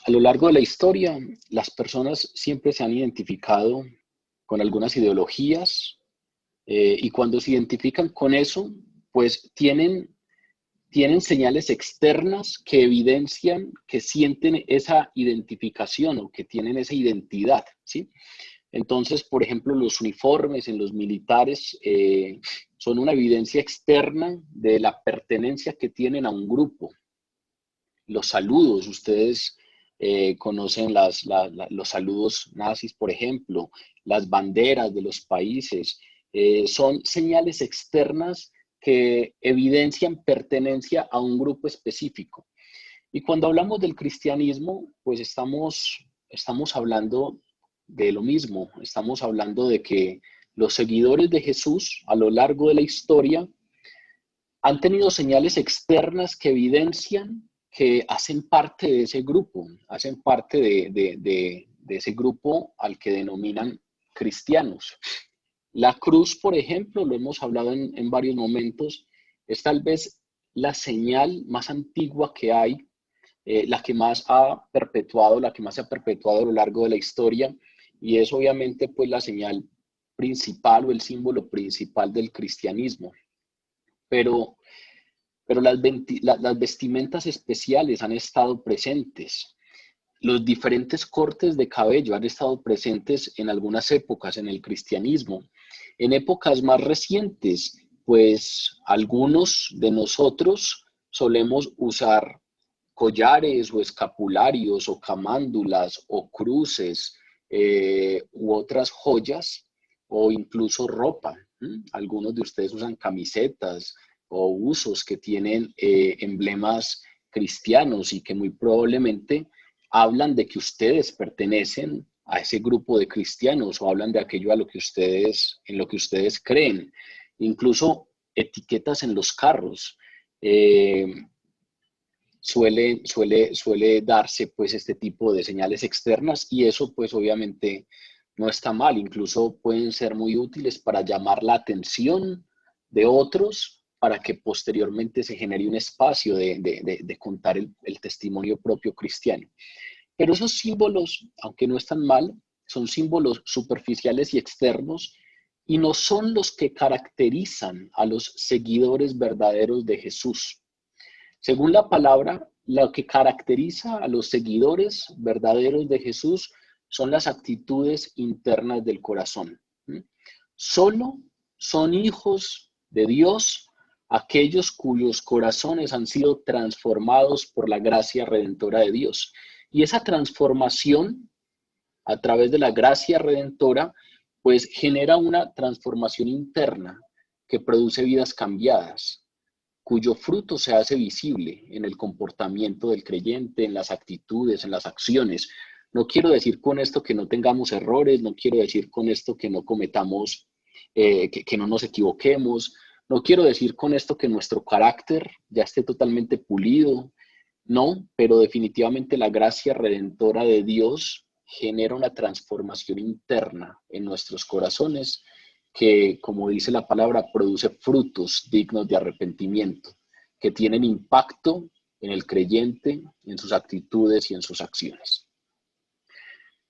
A lo largo de la historia, las personas siempre se han identificado con algunas ideologías y cuando se identifican con eso, pues tienen señales externas que evidencian que sienten esa identificación o que tienen esa identidad, ¿sí? Entonces, por ejemplo, los uniformes en los militares son una evidencia externa de la pertenencia que tienen a un grupo. Los saludos, ustedes conocen los saludos nazis, por ejemplo, las banderas de los países, son señales externas que evidencian pertenencia a un grupo específico. Y cuando hablamos del cristianismo, pues estamos hablando de lo mismo, estamos hablando de que los seguidores de Jesús a lo largo de la historia han tenido señales externas que evidencian que hacen parte de ese grupo, hacen parte de ese grupo al que denominan cristianos. La cruz, por ejemplo, lo hemos hablado en varios momentos, es tal vez la señal más antigua que hay, la que más ha perpetuado, la que más se ha perpetuado a lo largo de la historia, y es obviamente pues la señal principal o el símbolo principal del cristianismo. Pero pero las vestimentas especiales han estado presentes. Los diferentes cortes de cabello han estado presentes en algunas épocas en el cristianismo. En épocas más recientes, pues algunos de nosotros solemos usar collares o escapularios o camándulas o cruces u otras joyas o incluso ropa. Algunos de ustedes usan camisetas o usos que tienen emblemas cristianos y que muy probablemente hablan de que ustedes pertenecen a ese grupo de cristianos o hablan de aquello en lo que ustedes creen. Incluso etiquetas en los carros. Eh, suele darse pues este tipo de señales externas y eso pues obviamente no está mal, incluso pueden ser muy útiles para llamar la atención de otros para que posteriormente se genere un espacio de contar el testimonio propio cristiano. Pero esos símbolos, aunque no están mal, son símbolos superficiales y externos y no son los que caracterizan a los seguidores verdaderos de Jesús. Según la palabra, lo que caracteriza a los seguidores verdaderos de Jesús son las actitudes internas del corazón. Solo son hijos de Dios aquellos cuyos corazones han sido transformados por la gracia redentora de Dios. Y esa transformación a través de la gracia redentora, pues genera una transformación interna que produce vidas cambiadas, cuyo fruto se hace visible en el comportamiento del creyente, en las actitudes, en las acciones. No quiero decir con esto que no tengamos errores, no quiero decir con esto que no cometamos, que no nos equivoquemos, no quiero decir con esto que nuestro carácter ya esté totalmente pulido, no, pero definitivamente la gracia redentora de Dios genera una transformación interna en nuestros corazones que, como dice la palabra, produce frutos dignos de arrepentimiento, que tienen impacto en el creyente, en sus actitudes y en sus acciones.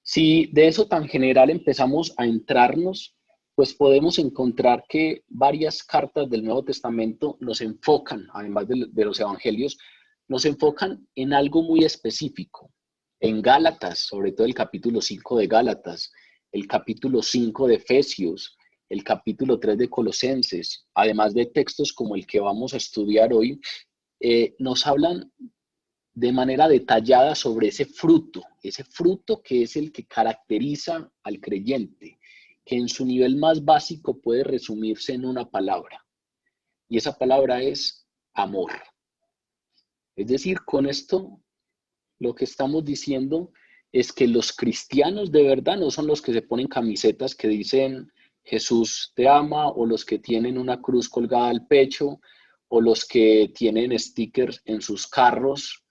Si de eso tan general empezamos a entrarnos, pues podemos encontrar que varias cartas del Nuevo Testamento nos enfocan, además de los evangelios, nos enfocan en algo muy específico. En Gálatas, sobre todo el capítulo 5 de Gálatas, el capítulo 5 de Efesios, el capítulo 3 de Colosenses, además de textos como el que vamos a estudiar hoy, nos hablan de manera detallada sobre ese fruto que es el que caracteriza al creyente, que en su nivel más básico puede resumirse en una palabra, y esa palabra es amor. Es decir, con esto lo que estamos diciendo es que los cristianos de verdad no son los que se ponen camisetas que dicen Jesús te ama, o los que tienen una cruz colgada al pecho, o los que tienen stickers en sus carros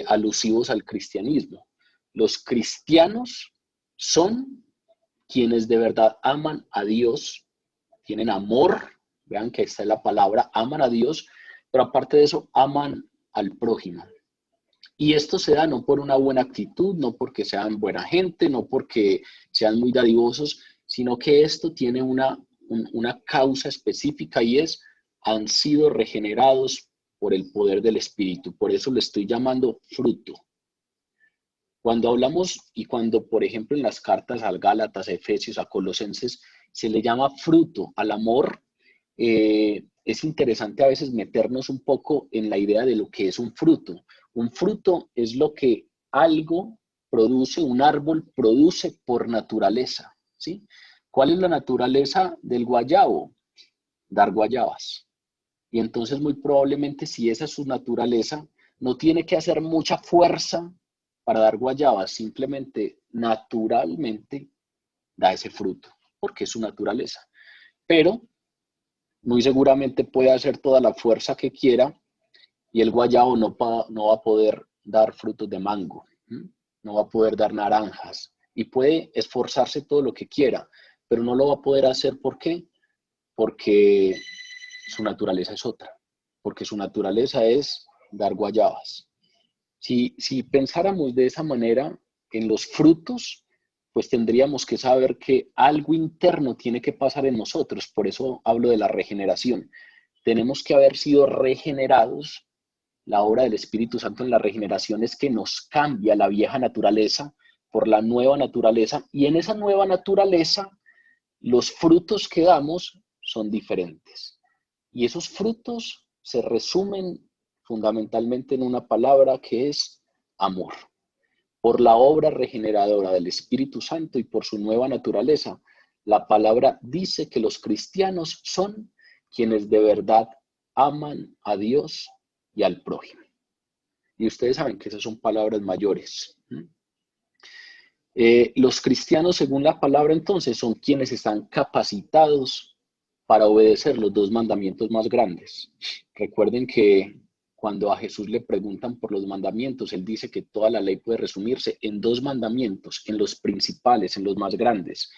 alusivos al cristianismo. Los cristianos son quienes de verdad aman a Dios, tienen amor, vean que esta es la palabra, aman a Dios, pero aparte de eso, aman al prójimo. Y esto se da no por una buena actitud, no porque sean buena gente, no porque sean muy dadivosos, sino que esto tiene una causa específica y es, han sido regenerados por el poder del Espíritu. Por eso le estoy llamando fruto. Cuando hablamos y cuando, por ejemplo, en las cartas a Gálatas, a Efesios, a Colosenses, se le llama fruto al amor, es interesante a veces meternos un poco en la idea de lo que es un fruto. Un fruto es lo que algo produce, un árbol produce por naturaleza, ¿sí? ¿Cuál es la naturaleza del guayabo? Dar guayabas. Y entonces muy probablemente si esa es su naturaleza, no tiene que hacer mucha fuerza para dar guayabas, simplemente naturalmente da ese fruto, porque es su naturaleza. Pero muy seguramente puede hacer toda la fuerza que quiera y el guayabo no va a poder dar frutos de mango, no va a poder dar naranjas y puede esforzarse todo lo que quiera, pero no lo va a poder hacer. ¿Por qué? Porque su naturaleza es otra, porque su naturaleza es dar guayabas. Si pensáramos de esa manera en los frutos, pues tendríamos que saber que algo interno tiene que pasar en nosotros. Por eso hablo de la regeneración. Tenemos que haber sido regenerados. La obra del Espíritu Santo en la regeneración es que nos cambia la vieja naturaleza por la nueva naturaleza, y en esa nueva naturaleza los frutos que damos son diferentes. Y esos frutos se resumen fundamentalmente en una palabra que es amor. Por la obra regeneradora del Espíritu Santo y por su nueva naturaleza, la palabra dice que los cristianos son quienes de verdad aman a Dios y al prójimo. Y ustedes saben que esas son palabras mayores. Los cristianos, según la palabra entonces, son quienes están capacitados para obedecer los dos mandamientos más grandes. Recuerden que cuando a Jesús le preguntan por los mandamientos, él dice que toda la ley puede resumirse en dos mandamientos, en los principales, en los más grandes.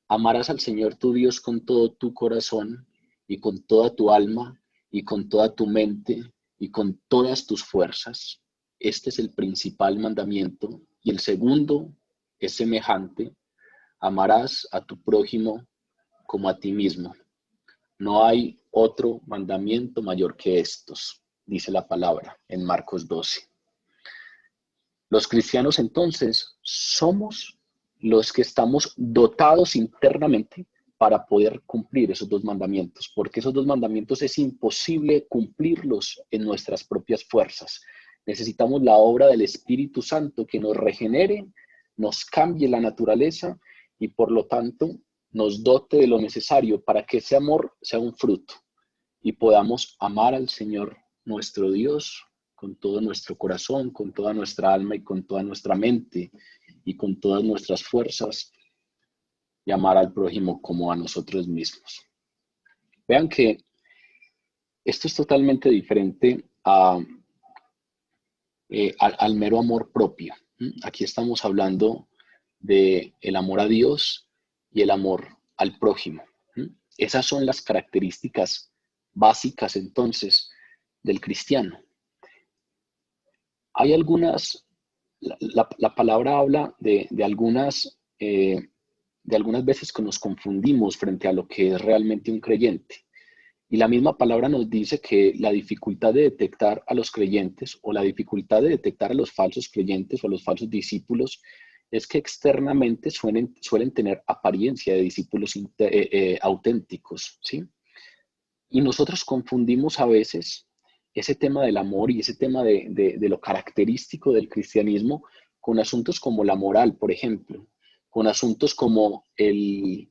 Amarás al Señor tu Dios con todo tu corazón y con toda tu alma y con toda tu mente y con todas tus fuerzas. Este es el principal mandamiento. Y el segundo es semejante: amarás a tu prójimo como a ti mismo. No hay otro mandamiento mayor que estos, dice la palabra en Marcos 12. Los cristianos entonces somos los que estamos dotados internamente para poder cumplir esos dos mandamientos, porque esos dos mandamientos es imposible cumplirlos en nuestras propias fuerzas. Necesitamos la obra del Espíritu Santo que nos regenere, nos cambie la naturaleza y por lo tanto nos dote de lo necesario para que ese amor sea un fruto y podamos amar al Señor nuestro Dios con todo nuestro corazón, con toda nuestra alma y con toda nuestra mente y con todas nuestras fuerzas, y amar al prójimo como a nosotros mismos. Vean que esto es totalmente diferente al mero amor propio. Aquí estamos hablando de el amor a Dios y el amor al prójimo. Esas son las características básicas entonces del cristiano. Hay algunas, la palabra habla de algunas veces que nos confundimos frente a lo que es realmente un creyente. Y la misma palabra nos dice que la dificultad de detectar a los creyentes o la dificultad de detectar a los falsos creyentes o a los falsos discípulos es que externamente suelen tener apariencia de discípulos auténticos, ¿sí? Y nosotros confundimos a veces ese tema del amor y ese tema de lo característico del cristianismo con asuntos como la moral, por ejemplo, con asuntos como el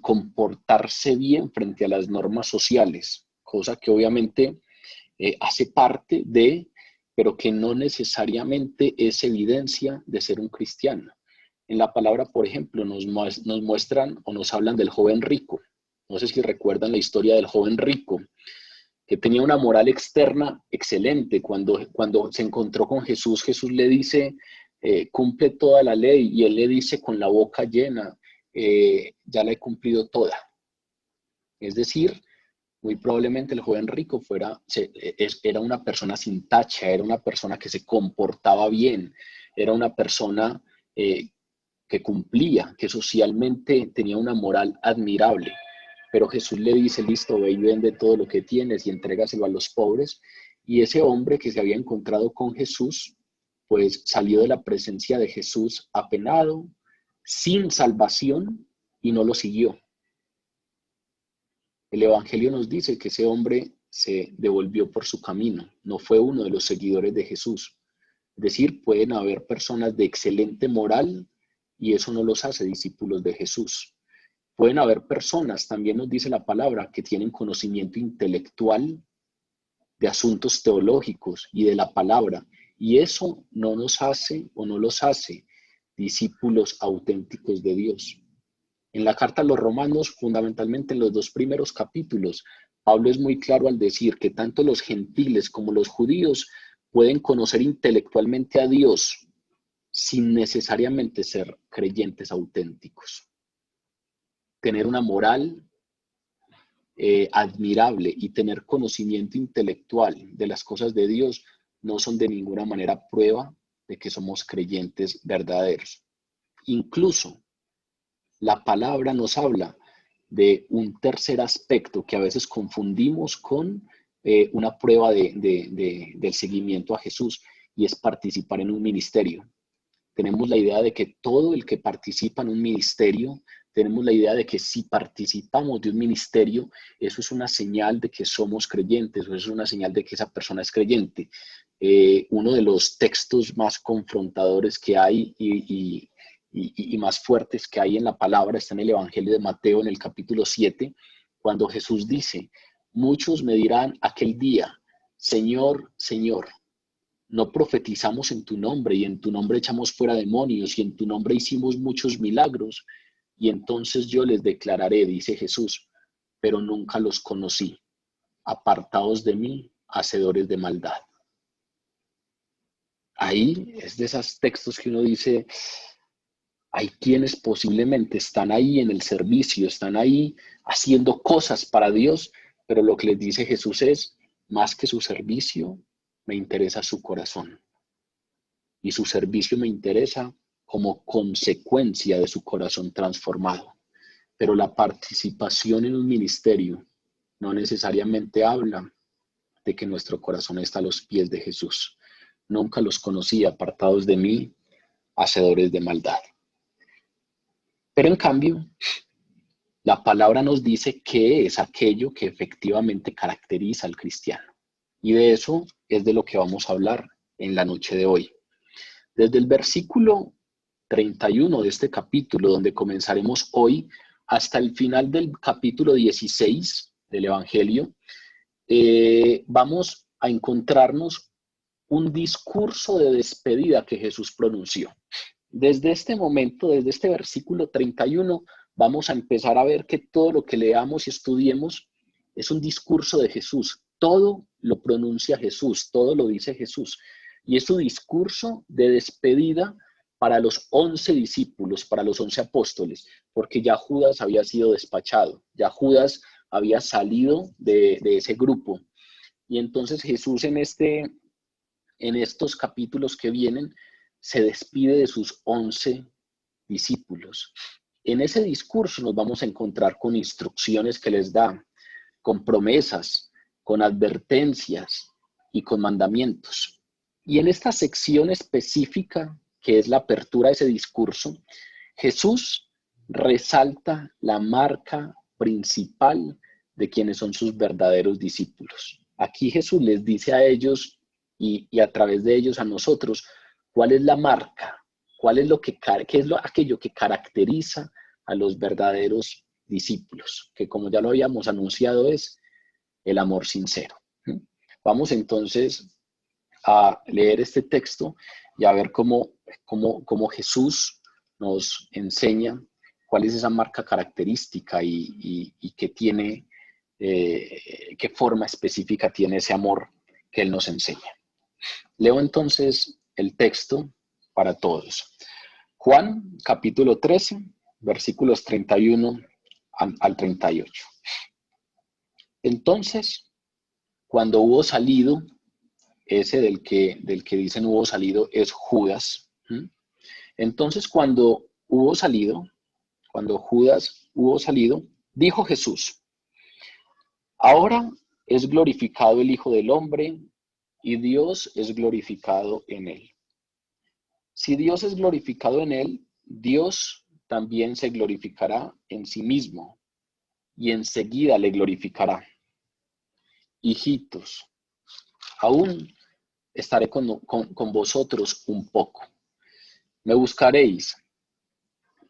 comportarse bien frente a las normas sociales, cosa que obviamente hace parte de, pero que no necesariamente es evidencia de ser un cristiano. En la palabra, por ejemplo, nos muestran o nos hablan del joven rico. No sé si recuerdan la historia del joven rico, que tenía una moral externa excelente. Cuando se encontró con Jesús, Jesús le dice, cumple toda la ley, y él le dice con la boca llena, ya la he cumplido toda. Es decir, muy probablemente el joven rico era una persona sin tacha, era una persona que se comportaba bien, era una persona que cumplía, que socialmente tenía una moral admirable. Pero Jesús le dice, listo, ve y vende todo lo que tienes y entrégaselo a los pobres. Y ese hombre que se había encontrado con Jesús, pues salió de la presencia de Jesús apenado, sin salvación, y no lo siguió. El Evangelio nos dice que ese hombre se devolvió por su camino, no fue uno de los seguidores de Jesús. Es decir, pueden haber personas de excelente moral y eso no los hace discípulos de Jesús. Pueden haber personas, también nos dice la palabra, que tienen conocimiento intelectual de asuntos teológicos y de la palabra, y eso no nos hace o no los hace discípulos auténticos de Dios. En la carta a los Romanos, fundamentalmente en los 2 primeros capítulos, Pablo es muy claro al decir que tanto los gentiles como los judíos pueden conocer intelectualmente a Dios sin necesariamente ser creyentes auténticos. Tener una moral admirable y tener conocimiento intelectual de las cosas de Dios no son de ninguna manera prueba de que somos creyentes verdaderos. Incluso la palabra nos habla de un tercer aspecto que a veces confundimos con una prueba del seguimiento a Jesús, y es participar en un ministerio. Tenemos la idea de que todo el que participa en un ministerio, tenemos la idea de que si participamos de un ministerio, eso es una señal de que somos creyentes, eso es una señal de que esa persona es creyente. Uno de los textos más confrontadores que hay y más fuertes que hay en la palabra está en el Evangelio de Mateo, en el capítulo 7, cuando Jesús dice, muchos me dirán aquel día, Señor, Señor, no profetizamos en tu nombre y en tu nombre echamos fuera demonios y en tu nombre hicimos muchos milagros. Y entonces yo les declararé, dice Jesús, pero nunca los conocí. Apartaos de mí, hacedores de maldad. Ahí es de esos textos que uno dice, hay quienes posiblemente están ahí en el servicio, están ahí haciendo cosas para Dios, pero lo que les dice Jesús es, más que su servicio, me interesa su corazón. Y su servicio me interesa como consecuencia de su corazón transformado. Pero la participación en un ministerio no necesariamente habla de que nuestro corazón está a los pies de Jesús. Nunca los conocí, apartados de mí, hacedores de maldad. Pero en cambio, la palabra nos dice qué es aquello que efectivamente caracteriza al cristiano. Y de eso es de lo que vamos a hablar en la noche de hoy. Desde el versículo 31 de este capítulo, donde comenzaremos hoy, hasta el final del capítulo 16 del Evangelio, vamos a encontrarnos un discurso de despedida que Jesús pronunció. Desde este momento, desde este versículo 31, vamos a empezar a ver que todo lo que leamos y estudiemos es un discurso de Jesús. Todo lo pronuncia Jesús, todo lo dice Jesús. Y es su discurso de despedida para los 11 discípulos, para los 11 apóstoles, porque ya Judas había sido despachado, ya Judas había salido de ese grupo. Y entonces Jesús en estos capítulos que vienen se despide de sus 11 discípulos. En ese discurso nos vamos a encontrar con instrucciones que les da, con promesas, con advertencias y con mandamientos. Y en esta sección específica, que es la apertura de ese discurso, Jesús resalta la marca principal de quienes son sus verdaderos discípulos. Aquí Jesús les dice a ellos y a través de ellos a nosotros, ¿cuál es la marca? ¿Qué es aquello que caracteriza a los verdaderos discípulos? Que como ya lo habíamos anunciado es el amor sincero. Vamos entonces a leer este texto y a ver cómo Jesús nos enseña cuál es esa marca característica y qué tiene, qué forma específica tiene ese amor que Él nos enseña. Leo entonces el texto para todos. Juan, capítulo 13, versículos 31 al 38. Entonces, cuando hubo salido, ese del que dicen hubo salido es Judas. Entonces, cuando Judas hubo salido, dijo Jesús: ahora es glorificado el Hijo del Hombre y Dios es glorificado en él. Si Dios es glorificado en él, Dios también se glorificará en sí mismo y enseguida le glorificará. Hijitos, aún estaré con vosotros un poco. Me buscaréis,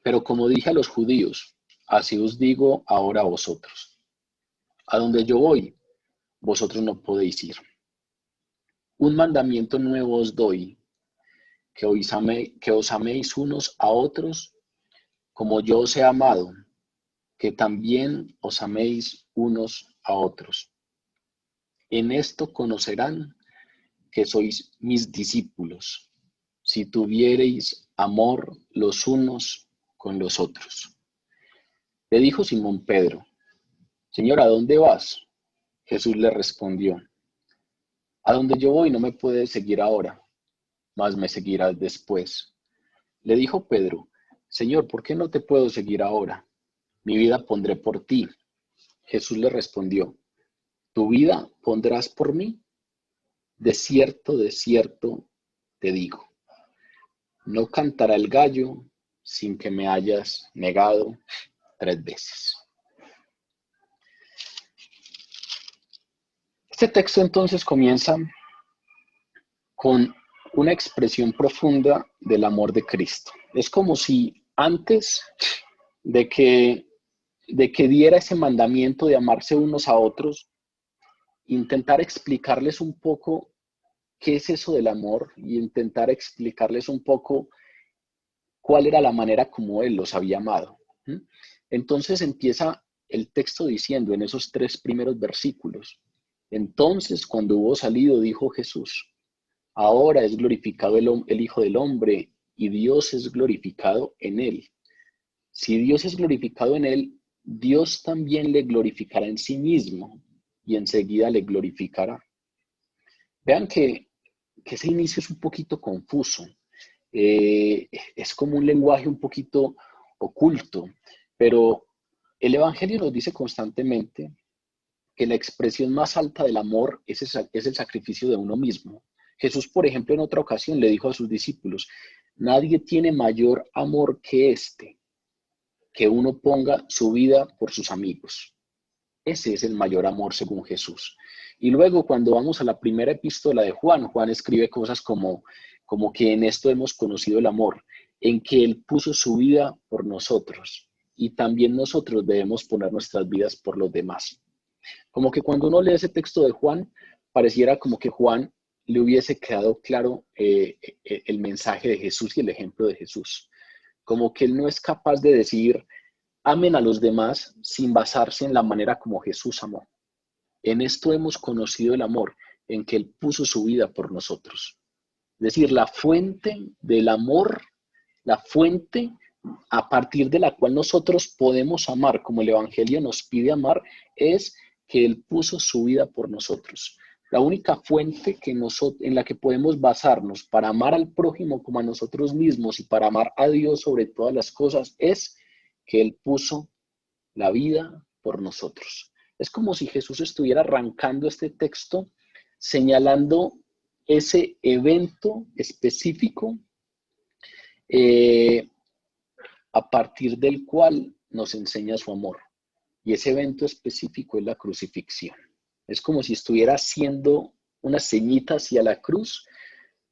pero como dije a los judíos, así os digo ahora a vosotros. A donde yo voy, vosotros no podéis ir. Un mandamiento nuevo os doy, que os améis unos a otros como yo os he amado, que también os améis unos a otros. En esto conocerán que sois mis discípulos, si tuviereis amor los unos con los otros. Le dijo Simón Pedro: Señor, ¿a dónde vas? Jesús le respondió: a donde yo voy no me puedes seguir ahora, mas me seguirás después. Le dijo Pedro: Señor, ¿por qué no te puedo seguir ahora? Mi vida pondré por ti. Jesús le respondió: ¿tu vida pondrás por mí? De cierto te digo, no cantará el gallo sin que me hayas negado 3 veces. Este texto entonces comienza con una expresión profunda del amor de Cristo. Es como si antes de que diera ese mandamiento de amarse unos a otros, intentar explicarles un poco qué es eso del amor y intentar explicarles un poco cuál era la manera como Él los había amado. Entonces empieza el texto diciendo en esos 3 primeros versículos: entonces cuando hubo salido, dijo Jesús: ahora es glorificado el Hijo del Hombre y Dios es glorificado en Él. Si Dios es glorificado en Él, Dios también le glorificará en sí mismo y enseguida le glorificará. Vean que ese inicio es un poquito confuso. Es como un lenguaje un poquito oculto, pero el Evangelio nos dice constantemente que la expresión más alta del amor es el sacrificio de uno mismo. Jesús, por ejemplo, en otra ocasión le dijo a sus discípulos: nadie tiene mayor amor que este, que uno ponga su vida por sus amigos. Ese es el mayor amor según Jesús. Y luego cuando vamos a la primera epístola de Juan, Juan escribe cosas como que en esto hemos conocido el amor, en que Él puso su vida por nosotros y también nosotros debemos poner nuestras vidas por los demás. Como que cuando uno lee ese texto de Juan, pareciera como que Juan le hubiese quedado claro el mensaje de Jesús y el ejemplo de Jesús. Como que Él no es capaz de decir: amen a los demás sin basarse en la manera como Jesús amó. En esto hemos conocido el amor, en que Él puso su vida por nosotros. Es decir, la fuente del amor, la fuente a partir de la cual nosotros podemos amar, como el Evangelio nos pide amar, es que Él puso su vida por nosotros. La única fuente en la que podemos basarnos para amar al prójimo como a nosotros mismos y para amar a Dios sobre todas las cosas es que Él puso la vida por nosotros. Es como si Jesús estuviera arrancando este texto señalando ese evento específico a partir del cual nos enseña su amor. Y ese evento específico es la crucifixión. Es como si estuviera haciendo una ceñita hacia la cruz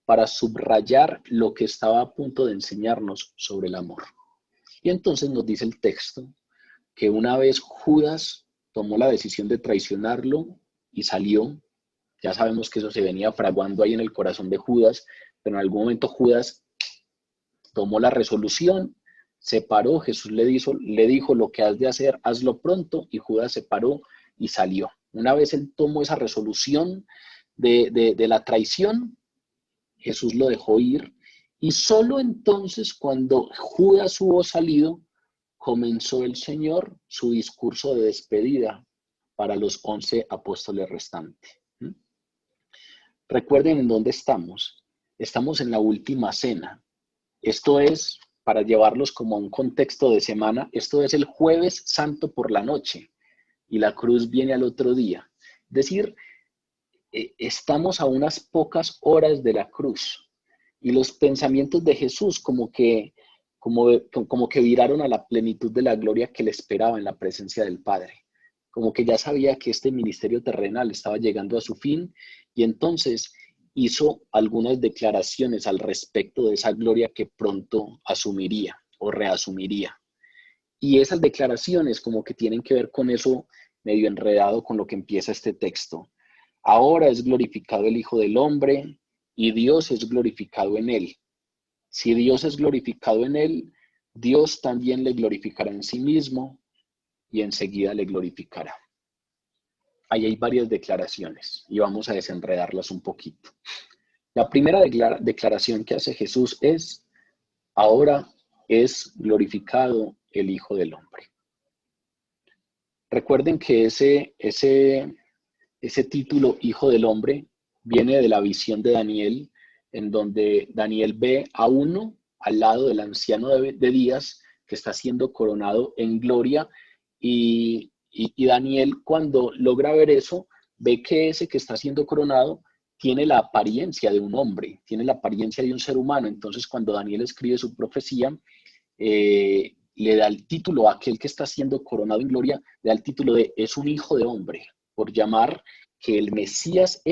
para subrayar lo que estaba a punto de enseñarnos sobre el amor. Y entonces nos dice el texto que una vez Judas tomó la decisión de traicionarlo y salió. Ya sabemos que eso se venía fraguando ahí en el corazón de Judas, pero en algún momento Judas tomó la resolución, se paró, Jesús le dijo: lo que has de hacer, hazlo pronto, y Judas se paró y salió. Una vez él tomó esa resolución de la traición, Jesús lo dejó ir, y solo entonces, cuando Judas hubo salido, comenzó el Señor su discurso de despedida para los 11 apóstoles restantes. Recuerden en dónde estamos. Estamos en la última cena. Esto es, para llevarlos como a un contexto de semana, esto es el jueves santo por la noche y la cruz viene al otro día. Es decir, estamos a unas pocas horas de la cruz y los pensamientos de Jesús como que viraron a la plenitud de la gloria que le esperaba en la presencia del Padre. Como que ya sabía que este ministerio terrenal estaba llegando a su fin y entonces hizo algunas declaraciones al respecto de esa gloria que pronto asumiría o reasumiría. Y esas declaraciones como que tienen que ver con eso medio enredado con lo que empieza este texto. Ahora es glorificado el Hijo del Hombre y Dios es glorificado en él. Si Dios es glorificado en él, Dios también le glorificará en sí mismo y enseguida le glorificará. Ahí hay varias declaraciones y vamos a desenredarlas un poquito. La primera declaración que hace Jesús es, ahora es glorificado el Hijo del Hombre. Recuerden que ese título Hijo del Hombre viene de la visión de Daniel, en donde Daniel ve a uno al lado del anciano de días que está siendo coronado en gloria y Daniel cuando logra ver eso, ve que ese que está siendo coronado tiene la apariencia de un hombre, tiene la apariencia de un ser humano. Entonces cuando Daniel escribe su profecía, le da el título a aquel que está siendo coronado en gloria, le da el título de es un hijo de hombre, por llamar que el Mesías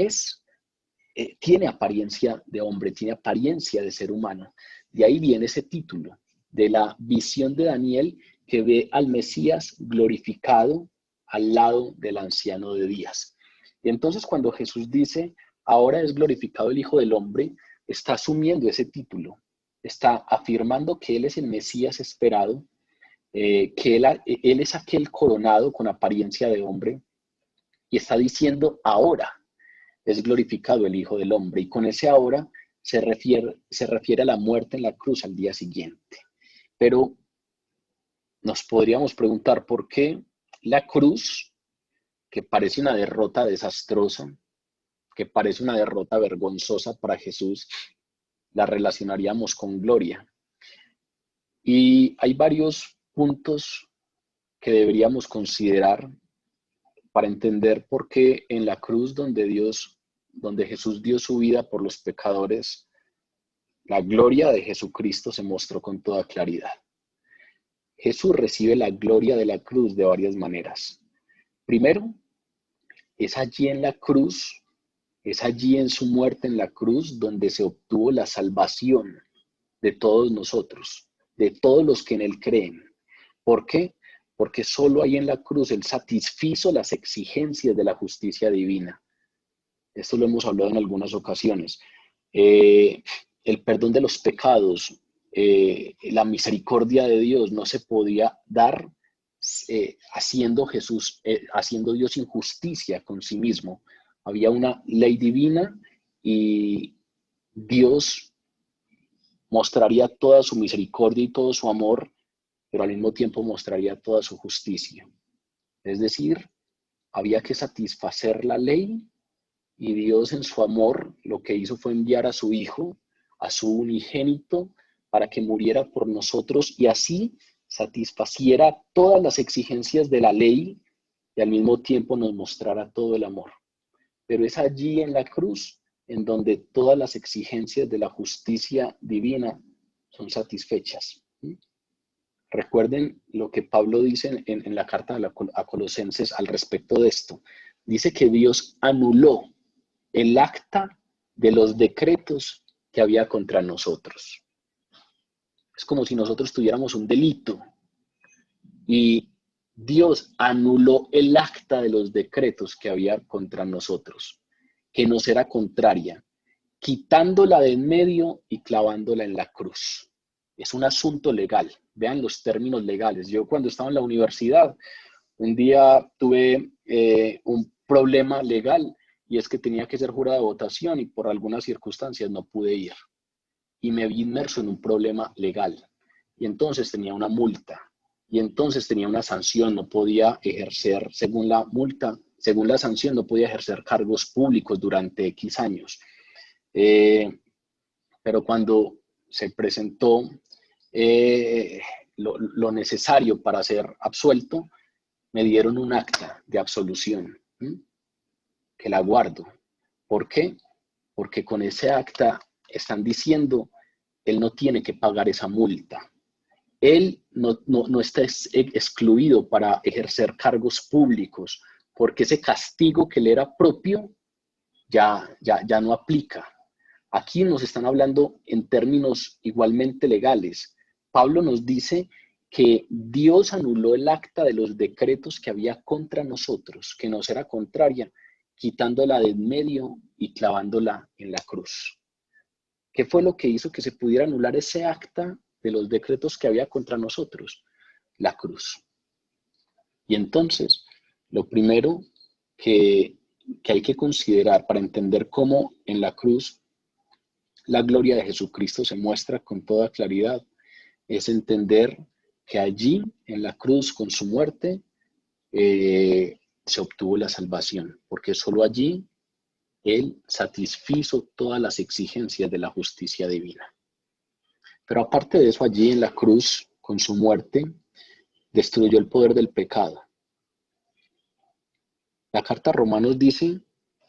tiene apariencia de hombre, tiene apariencia de ser humano. De ahí viene ese título, de la visión de Daniel que ve al Mesías glorificado al lado del anciano de días. Y entonces cuando Jesús dice, ahora es glorificado el Hijo del Hombre, está asumiendo ese título, está afirmando que Él es el Mesías esperado, que él es aquel coronado con apariencia de hombre, y está diciendo ahora es glorificado el Hijo del Hombre. Y con ese ahora se refiere a la muerte en la cruz al día siguiente. Pero nos podríamos preguntar por qué la cruz, que parece una derrota desastrosa, que parece una derrota vergonzosa para Jesús, la relacionaríamos con gloria. Y hay varios puntos que deberíamos considerar para entender por qué en la cruz donde Jesús dio su vida por los pecadores, la gloria de Jesucristo se mostró con toda claridad. Jesús recibe la gloria de la cruz de varias maneras. Primero, es allí en la cruz, es allí en su muerte en la cruz donde se obtuvo la salvación de todos nosotros, de todos los que en Él creen. ¿Por qué? Porque solo ahí en la cruz Él satisfizo las exigencias de la justicia divina. Esto lo hemos hablado en algunas ocasiones. El perdón de los pecados, la misericordia de Dios no se podía dar haciendo Dios injusticia con sí mismo. Había una ley divina y Dios mostraría toda su misericordia y todo su amor, pero al mismo tiempo mostraría toda su justicia. Es decir, había que satisfacer la ley y Dios en su amor lo que hizo fue enviar a su Hijo, a su unigénito, para que muriera por nosotros y así satisfaciera todas las exigencias de la ley y al mismo tiempo nos mostrara todo el amor. Pero es allí en la cruz en donde todas las exigencias de la justicia divina son satisfechas. Recuerden lo que Pablo dice en la carta a Colosenses al respecto de esto. Dice que Dios anuló el acta de los decretos que había contra nosotros. Es como si nosotros tuviéramos un delito y Dios anuló el acta de los decretos que había contra nosotros, que nos era contraria, quitándola de en medio y clavándola en la cruz. Es un asunto legal. Vean los términos legales. Yo cuando estaba en la universidad, un día tuve un problema legal y es que tenía que ser jurado de votación y por algunas circunstancias no pude ir. Y me vi inmerso en un problema legal. Y entonces tenía una multa. y entonces tenía una sanción, no podía ejercer, según la multa, según la sanción, no podía ejercer cargos públicos durante X años. Pero cuando se presentó lo necesario para ser absuelto, me dieron un acta de absolución, que la guardo. ¿Por qué? Porque con ese acta están diciendo, él no tiene que pagar esa multa. Él no está excluido para ejercer cargos públicos, porque ese castigo que le era propio ya no aplica. Aquí nos están hablando en términos igualmente legales. Pablo nos dice que Dios anuló el acta de los decretos que había contra nosotros, que nos era contraria, quitándola de en medio y clavándola en la cruz. ¿Qué fue lo que hizo que se pudiera anular ese acta de los decretos que había contra nosotros? La cruz. Y entonces, lo primero que hay que considerar para entender cómo en la cruz la gloria de Jesucristo se muestra con toda claridad es entender que allí, en la cruz, con su muerte, se obtuvo la salvación, porque solo allí Él satisfizo todas las exigencias de la justicia divina. Pero aparte de eso, allí en la cruz, con su muerte, destruyó el poder del pecado. La carta a Romanos dice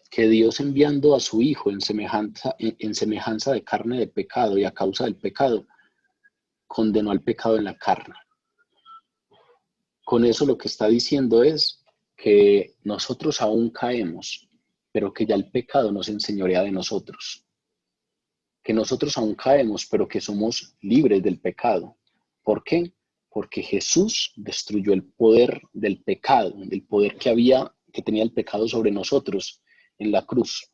que Dios, enviando a su Hijo en semejanza de carne de pecado y a causa del pecado, condenó al pecado en la carne. Con eso lo que está diciendo es que nosotros aún caemos, pero que ya el pecado nos enseñorea de nosotros. Que nosotros aún caemos, pero que somos libres del pecado. ¿Por qué? Porque Jesús destruyó el poder del pecado, el poder que tenía el pecado sobre nosotros en la cruz.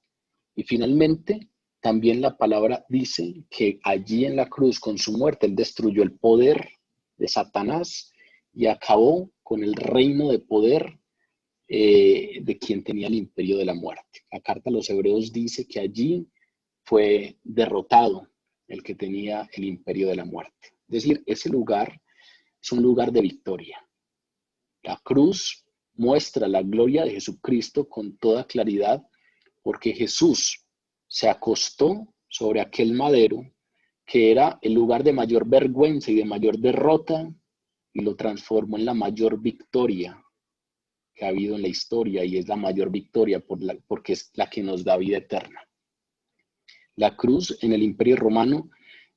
Y finalmente, también la palabra dice que allí en la cruz, con su muerte, Él destruyó el poder de Satanás y acabó con el reino de poder de quien tenía el imperio de la muerte. La carta a los Hebreos dice que allí fue derrotado el que tenía el imperio de la muerte. Es decir, ese lugar es un lugar de victoria. La cruz muestra la gloria de Jesucristo con toda claridad, porque Jesús se acostó sobre aquel madero que era el lugar de mayor vergüenza y de mayor derrota, y lo transformó en la mayor victoria que ha habido en la historia, y es la mayor victoria porque es la que nos da vida eterna. La cruz en el Imperio Romano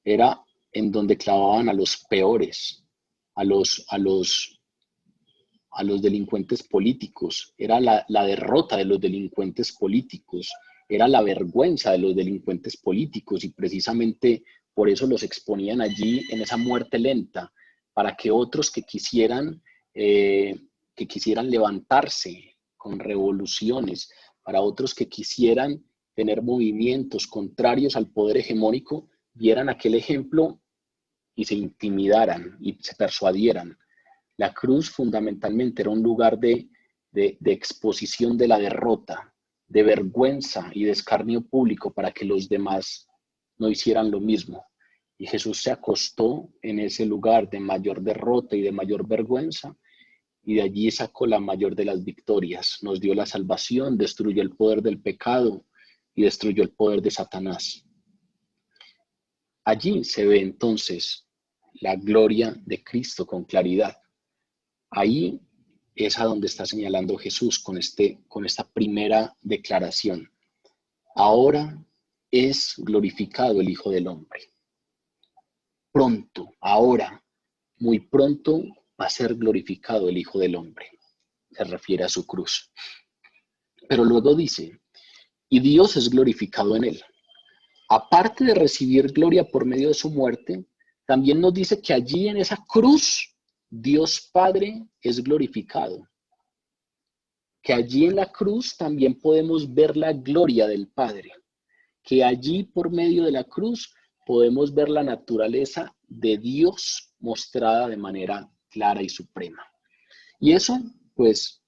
era en donde clavaban a los peores, a los delincuentes políticos, era la derrota de los delincuentes políticos, era la vergüenza de los delincuentes políticos, y precisamente por eso los exponían allí en esa muerte lenta, para que otros que quisieran levantarse con revoluciones, para otros que quisieran tener movimientos contrarios al poder hegemónico, vieran aquel ejemplo y se intimidaran y se persuadieran. La cruz fundamentalmente era un lugar de exposición de la derrota, de vergüenza y de escarnio público para que los demás no hicieran lo mismo. Y Jesús se acostó en ese lugar de mayor derrota y de mayor vergüenza, y de allí sacó la mayor de las victorias. Nos dio la salvación, destruyó el poder del pecado y destruyó el poder de Satanás. Allí se ve entonces la gloria de Cristo con claridad. Ahí es a donde está señalando Jesús con esta primera declaración. Ahora es glorificado el Hijo del Hombre. Pronto, ahora, muy pronto va a ser glorificado el Hijo del Hombre. Se refiere a su cruz. Pero luego dice, y Dios es glorificado en él. Aparte de recibir gloria por medio de su muerte, también nos dice que allí en esa cruz Dios Padre es glorificado. Que allí en la cruz también podemos ver la gloria del Padre. Que allí por medio de la cruz podemos ver la naturaleza de Dios mostrada de manera clara y suprema. Y eso, pues,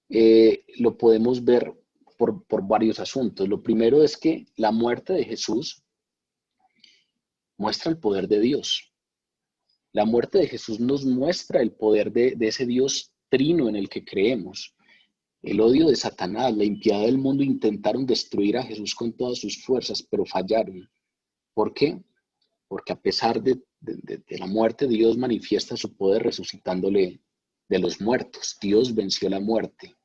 lo podemos ver por varios asuntos. Lo primero es que la muerte de Jesús muestra el poder de Dios. La muerte de Jesús nos muestra el poder de ese Dios trino en el que creemos. El odio de Satanás, la impiedad del mundo intentaron destruir a Jesús con todas sus fuerzas, pero fallaron. ¿Por qué? Porque a pesar de la muerte, Dios manifiesta su poder resucitándole de los muertos. Dios venció la muerte.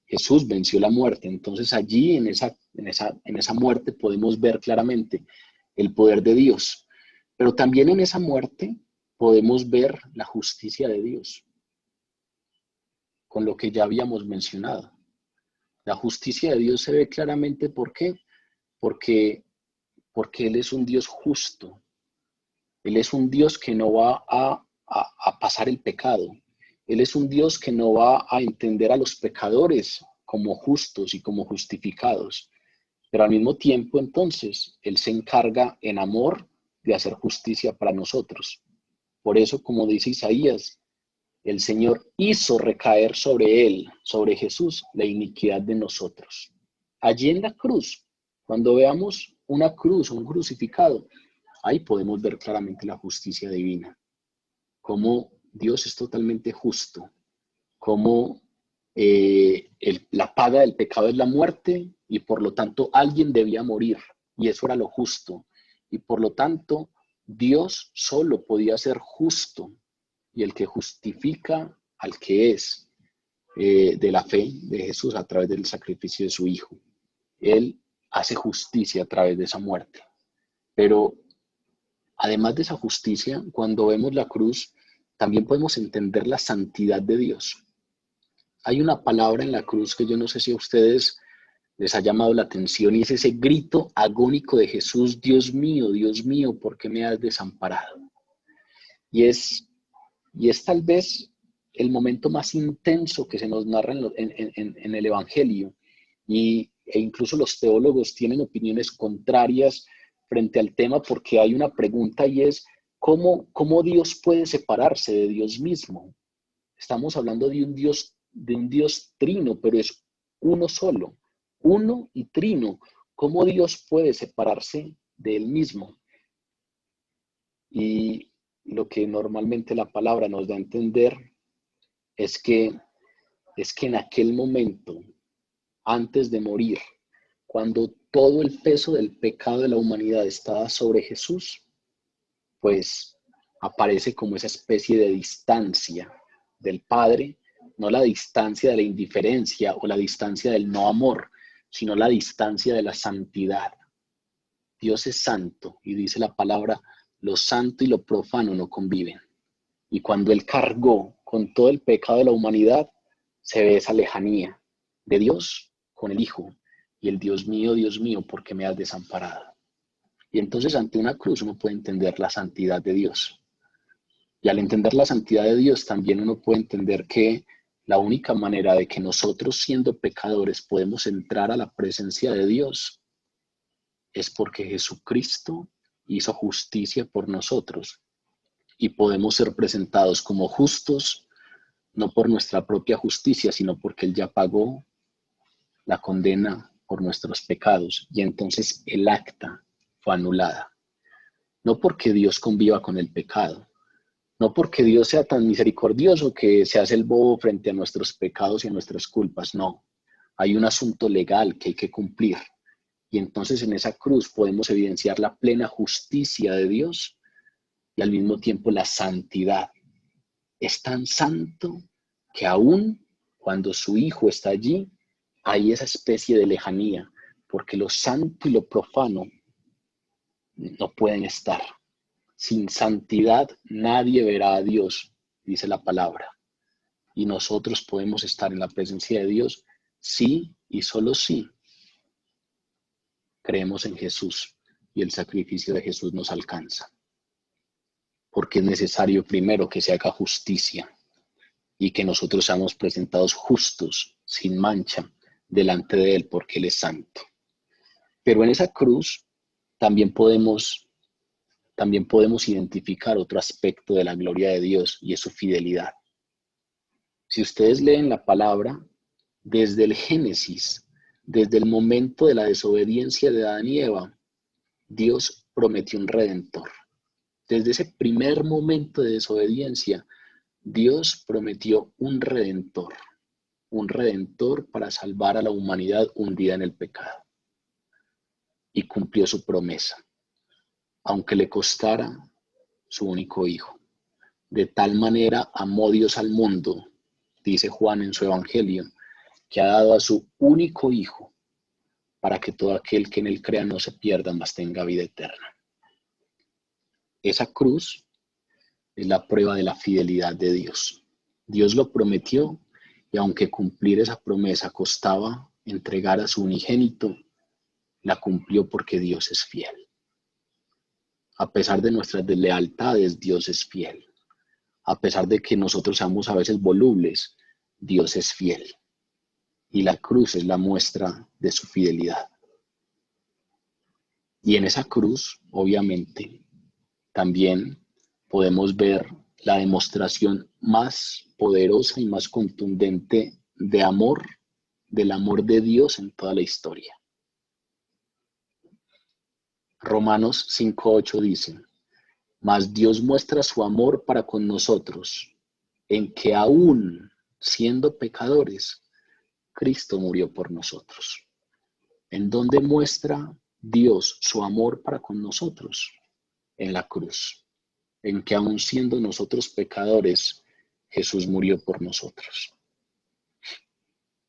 Jesús venció la muerte. Entonces allí en esa muerte podemos ver claramente el poder de Dios. Pero también en esa muerte podemos ver la justicia de Dios, con lo que ya habíamos mencionado. La justicia de Dios se ve claramente, ¿por qué? Porque, porque Él es un Dios justo. Él es un Dios que no va a pasar el pecado. Él es un Dios que no va a entender a los pecadores como justos y como justificados. Pero al mismo tiempo, entonces, Él se encarga en amor de hacer justicia para nosotros. Por eso, como dice Isaías, el Señor hizo recaer sobre Él, sobre Jesús, la iniquidad de nosotros. Allí en la cruz, cuando veamos una cruz o un crucificado, ahí podemos ver claramente la justicia divina, cómo Dios es totalmente justo, cómo la paga del pecado es la muerte y por lo tanto alguien debía morir y eso era lo justo y por lo tanto Dios solo podía ser justo y el que justifica al que es de la fe de Jesús a través del sacrificio de su Hijo. Él hace justicia a través de esa muerte. Pero además de esa justicia, cuando vemos la cruz, también podemos entender la santidad de Dios. Hay una palabra en la cruz que yo no sé si a ustedes les ha llamado la atención y es ese grito agónico de Jesús, Dios mío, ¿por qué me has desamparado? Y es tal vez el momento más intenso que se nos narra en el Evangelio. E incluso los teólogos tienen opiniones contrarias frente al tema porque hay una pregunta y es, ¿cómo Dios puede separarse de Dios mismo? Estamos hablando de un Dios trino, pero es uno solo, uno y trino. ¿Cómo Dios puede separarse de él mismo? Y lo que normalmente la palabra nos da a entender es que, es que en aquel momento, antes de morir, cuando todo el peso del pecado de la humanidad estaba sobre Jesús, pues aparece como esa especie de distancia del Padre, no la distancia de la indiferencia o la distancia del no amor, sino la distancia de la santidad. Dios es santo y dice la palabra, lo santo y lo profano no conviven. Y cuando Él cargó con todo el pecado de la humanidad, se ve esa lejanía de Dios con el Hijo. Y el Dios mío, ¿por qué me has desamparado? Y entonces ante una cruz uno puede entender la santidad de Dios. Y al entender la santidad de Dios también uno puede entender que la única manera de que nosotros siendo pecadores podemos entrar a la presencia de Dios es porque Jesucristo hizo justicia por nosotros y podemos ser presentados como justos no por nuestra propia justicia, sino porque Él ya pagó la condena por nuestros pecados y entonces el acta fue anulada. No porque Dios conviva con el pecado, no porque Dios sea tan misericordioso que se hace el bobo frente a nuestros pecados y a nuestras culpas, no. Hay un asunto legal que hay que cumplir y entonces en esa cruz podemos evidenciar la plena justicia de Dios y al mismo tiempo la santidad. Es tan santo que aún cuando su Hijo está allí, hay esa especie de lejanía, porque lo santo y lo profano no pueden estar. Sin santidad nadie verá a Dios, dice la palabra. Y nosotros podemos estar en la presencia de Dios sí y solo sí creemos en Jesús y el sacrificio de Jesús nos alcanza. Porque es necesario primero que se haga justicia y que nosotros seamos presentados justos, sin mancha, delante de Él, porque Él es santo. Pero en esa cruz también podemos identificar otro aspecto de la gloria de Dios y es su fidelidad. Si ustedes leen la palabra, desde el Génesis, desde el momento de la desobediencia de Adán y Eva, Dios prometió un redentor. desde ese primer momento de desobediencia, Dios prometió un redentor para salvar a la humanidad hundida en el pecado. Y cumplió su promesa, aunque le costara su único hijo. De tal manera amó Dios al mundo, dice Juan en su Evangelio, que ha dado a su único hijo para que todo aquel que en él crea no se pierda, mas tenga vida eterna. Esa cruz es la prueba de la fidelidad de Dios. Dios lo prometió y aunque cumplir esa promesa costaba entregar a su unigénito, la cumplió porque Dios es fiel. A pesar de nuestras deslealtades, Dios es fiel. A pesar de que nosotros seamos a veces volubles, Dios es fiel. Y la cruz es la muestra de su fidelidad. Y en esa cruz, obviamente, también podemos ver la demostración más poderosa y más contundente de amor, del amor de Dios en toda la historia. Romanos 5:8 dice: mas Dios muestra su amor para con nosotros, en que aún siendo pecadores, Cristo murió por nosotros. ¿En dónde muestra Dios su amor para con nosotros? En la cruz. En que aún siendo nosotros pecadores, Jesús murió por nosotros.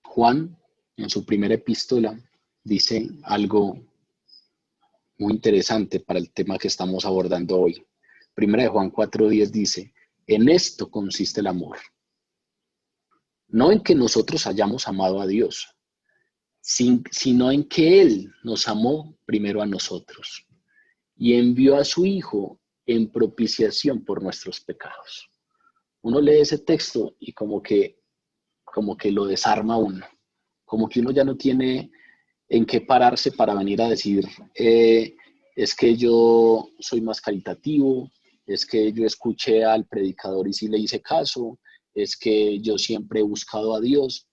Juan, en su primera epístola, dice algo muy interesante para el tema que estamos abordando hoy. Primera de Juan 4:10 dice: en esto consiste el amor. No en que nosotros hayamos amado a Dios, sino en que Él nos amó primero a nosotros y envió a su Hijo en propiciación por nuestros pecados. Uno lee ese texto y como que lo desarma uno, como que uno ya no tiene en qué pararse para venir a decir, es que yo soy más caritativo, es que yo escuché al predicador y sí le hice caso, es que yo siempre he buscado a Dios.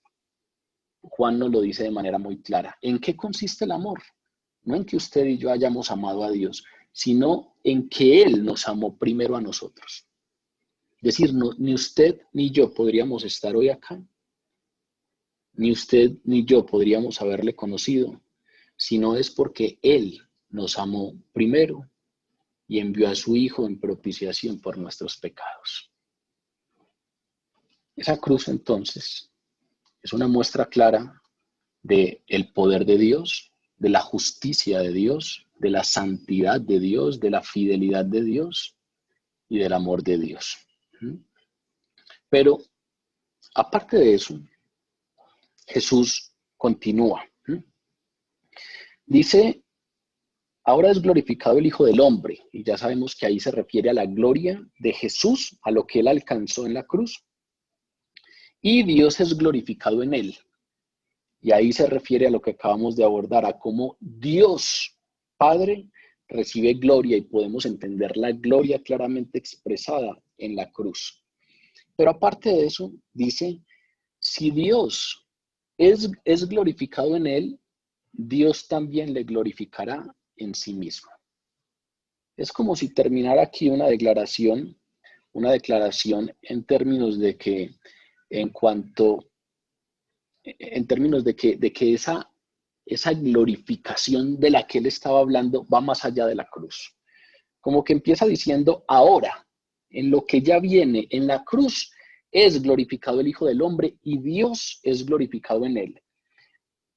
Juan nos lo dice de manera muy clara. ¿En qué consiste el amor? No en que usted y yo hayamos amado a Dios, sino en que Él nos amó primero a nosotros. Es decir, no, ni usted ni yo podríamos estar hoy acá, ni usted ni yo podríamos haberle conocido, si no es porque Él nos amó primero y envió a su Hijo en propiciación por nuestros pecados. Esa cruz, entonces, es una muestra clara del poder de Dios, de la justicia de Dios, de la santidad de Dios, de la fidelidad de Dios y del amor de Dios. Pero, aparte de eso, Jesús continúa. Dice: ahora es glorificado el Hijo del Hombre, y ya sabemos que ahí se refiere a la gloria de Jesús, a lo que Él alcanzó en la cruz, y Dios es glorificado en Él. Y ahí se refiere a lo que acabamos de abordar, a cómo Dios Padre recibe gloria y podemos entender la gloria claramente expresada en la cruz. Pero aparte de eso, dice, si Dios es glorificado en Él, Dios también le glorificará en sí mismo. Es como si terminara aquí una declaración en términos de que, en términos de que esa glorificación de la que él estaba hablando va más allá de la cruz. Como que empieza diciendo, ahora, en lo que ya viene, en la cruz, es glorificado el Hijo del Hombre y Dios es glorificado en él.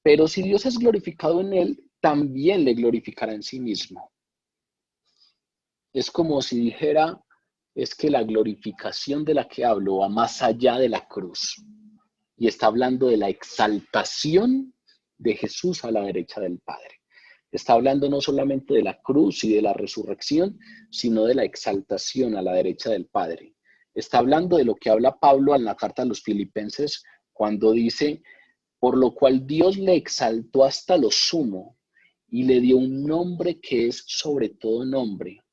Pero si Dios es glorificado en él, también le glorificará en sí mismo. Es como si dijera, es que la glorificación de la que hablo va más allá de la cruz. Y está hablando de la exaltación de Jesús a la derecha del Padre. Está hablando no solamente de la cruz y de la resurrección, sino de la exaltación a la derecha del Padre. Está hablando de lo que habla Pablo en la carta a los Filipenses cuando dice, por lo cual Dios le exaltó hasta lo sumo y le dio un nombre que es sobre todo nombre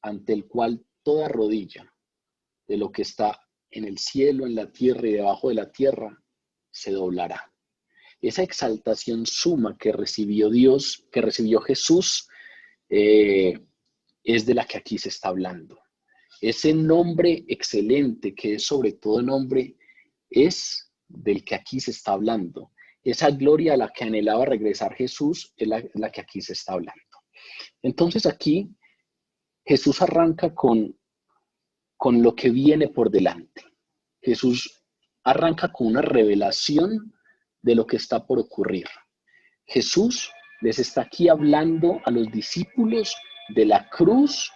ante el cual toda rodilla de lo que está en el cielo, en la tierra y debajo de la tierra, se doblará. Esa exaltación suma que recibió Dios, que recibió Jesús, eh, es de la que aquí se está hablando. Ese nombre excelente que es sobre todo nombre es del que aquí se está hablando. Esa gloria a la que anhelaba regresar Jesús es la que aquí se está hablando. Entonces aquí Jesús arranca con lo que viene por delante. Jesús arranca con una revelación de lo que está por ocurrir. Jesús les está aquí hablando a los discípulos de la cruz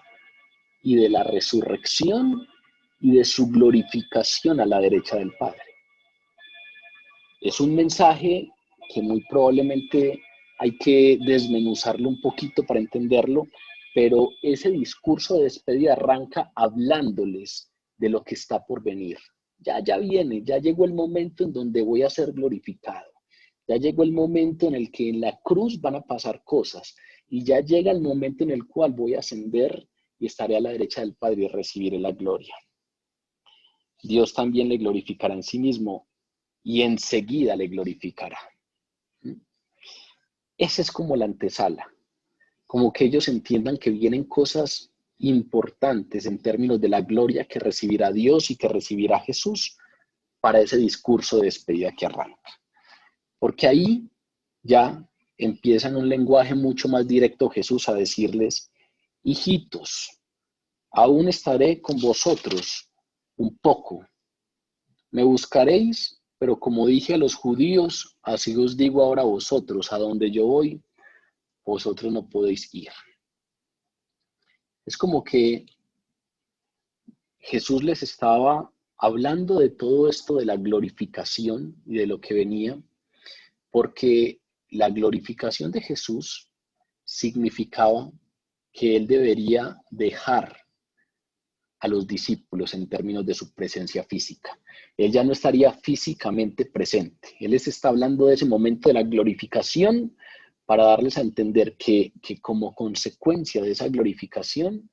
y de la resurrección y de su glorificación a la derecha del Padre. Es un mensaje que muy probablemente hay que desmenuzarlo un poquito para entenderlo, pero ese discurso de despedida arranca hablándoles de lo que está por venir. Ya viene, ya llegó el momento en donde voy a ser glorificado. Ya llegó el momento en el que en la cruz van a pasar cosas y ya llega el momento en el cual voy a ascender y estaré a la derecha del Padre y recibiré la gloria. Dios también le glorificará en sí mismo y enseguida le glorificará. Esa es como la antesala, como que ellos entiendan que vienen cosas importantes en términos de la gloria que recibirá Dios y que recibirá Jesús para ese discurso de despedida que arranca. Porque ahí ya empieza en un lenguaje mucho más directo Jesús a decirles, hijitos, aún estaré con vosotros un poco. Me buscaréis, pero como dije a los judíos, así os digo ahora a vosotros, a donde yo voy, vosotros no podéis ir. Es como que Jesús les estaba hablando de todo esto de la glorificación y de lo que venía, porque la glorificación de Jesús significaba que él debería dejar a los discípulos en términos de su presencia física. Él ya no estaría físicamente presente. Él les está hablando de ese momento de la glorificación para darles a entender que como consecuencia de esa glorificación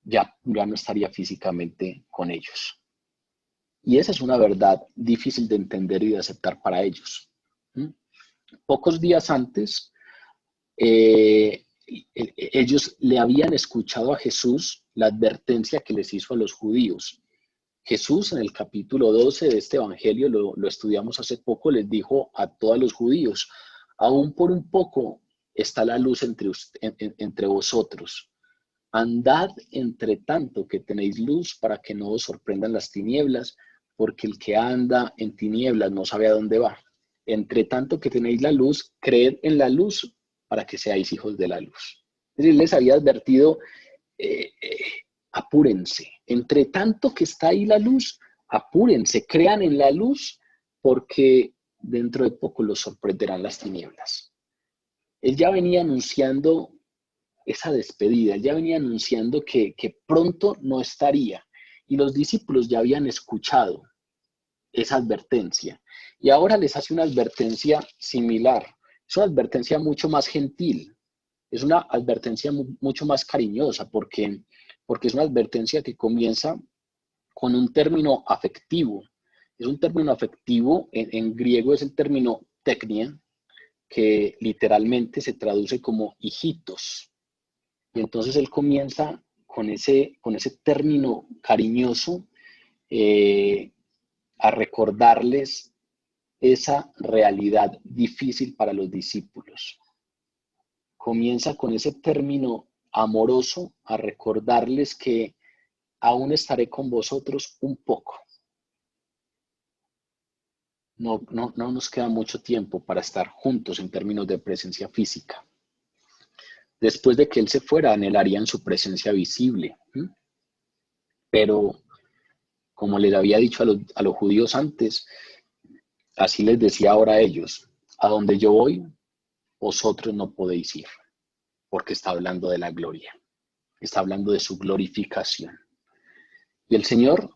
ya no estaría físicamente con ellos. Y esa es una verdad difícil de entender y de aceptar para ellos. Pocos días antes, ellos le habían escuchado a Jesús la advertencia que les hizo a los judíos. Jesús en el capítulo 12 de este evangelio, lo estudiamos hace poco, les dijo a todos los judíos, aún por un poco está la luz entre vosotros. Andad entre tanto que tenéis luz para que no os sorprendan las tinieblas, porque el que anda en tinieblas no sabe a dónde va. Entre tanto que tenéis la luz, creed en la luz para que seáis hijos de la luz. Es decir, les había advertido, apúrense. Entre tanto que está ahí la luz, apúrense, crean en la luz, porque dentro de poco los sorprenderán las tinieblas. Él ya venía anunciando esa despedida, él ya venía anunciando que pronto no estaría. Y los discípulos ya habían escuchado esa advertencia. Y ahora les hace una advertencia similar. Es una advertencia mucho más gentil. Es una advertencia mucho más cariñosa porque es una advertencia que comienza con un término afectivo. Es un término afectivo, en griego es el término teknia, que literalmente se traduce como hijitos. Y entonces él comienza con ese término cariñoso a recordarles esa realidad difícil para los discípulos. Comienza con ese término amoroso a recordarles que aún estaré con vosotros un poco. No nos queda mucho tiempo para estar juntos en términos de presencia física. Después de que él se fuera, anhelarían su presencia visible. Pero, como les había dicho a los judíos antes, así les decía ahora a ellos, a donde yo voy, vosotros no podéis ir, porque está hablando de la gloria, está hablando de su glorificación. Y el Señor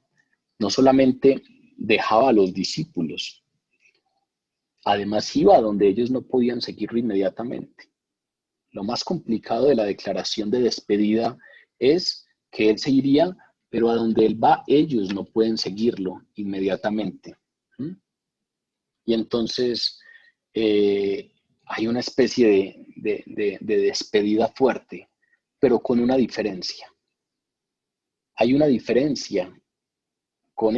no solamente dejaba a los discípulos, además iba a donde ellos no podían seguirlo inmediatamente. Lo más complicado de la declaración de despedida es que Él se iría, pero a donde Él va, ellos no pueden seguirlo inmediatamente. Y entonces hay una especie de despedida fuerte, pero con una diferencia. Hay una diferencia con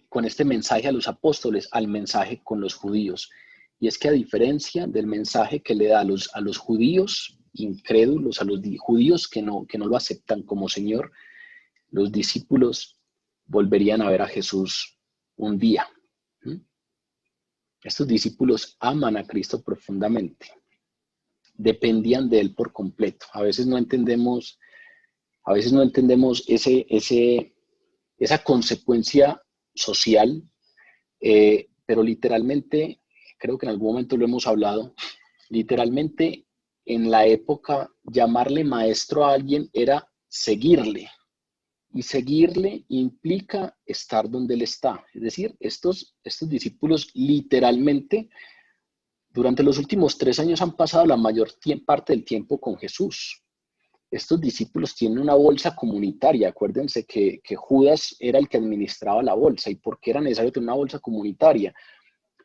con este mensaje a los apóstoles, al mensaje con los judíos. Y es que a diferencia del mensaje que le da a los judíos incrédulos, a los judíos que no lo aceptan como Señor, los discípulos volverían a ver a Jesús un día. Estos discípulos aman a Cristo profundamente, dependían de Él por completo. A veces no entendemos esa consecuencia social, pero literalmente, creo que en algún momento lo hemos hablado, literalmente en la época llamarle maestro a alguien era seguirle, y seguirle implica estar donde él está. Es decir, estos discípulos literalmente durante los últimos 3 años han pasado la mayor parte del tiempo con Jesús. Estos discípulos tienen una bolsa comunitaria. Acuérdense que Judas era el que administraba la bolsa. ¿Y por qué era necesario tener una bolsa comunitaria?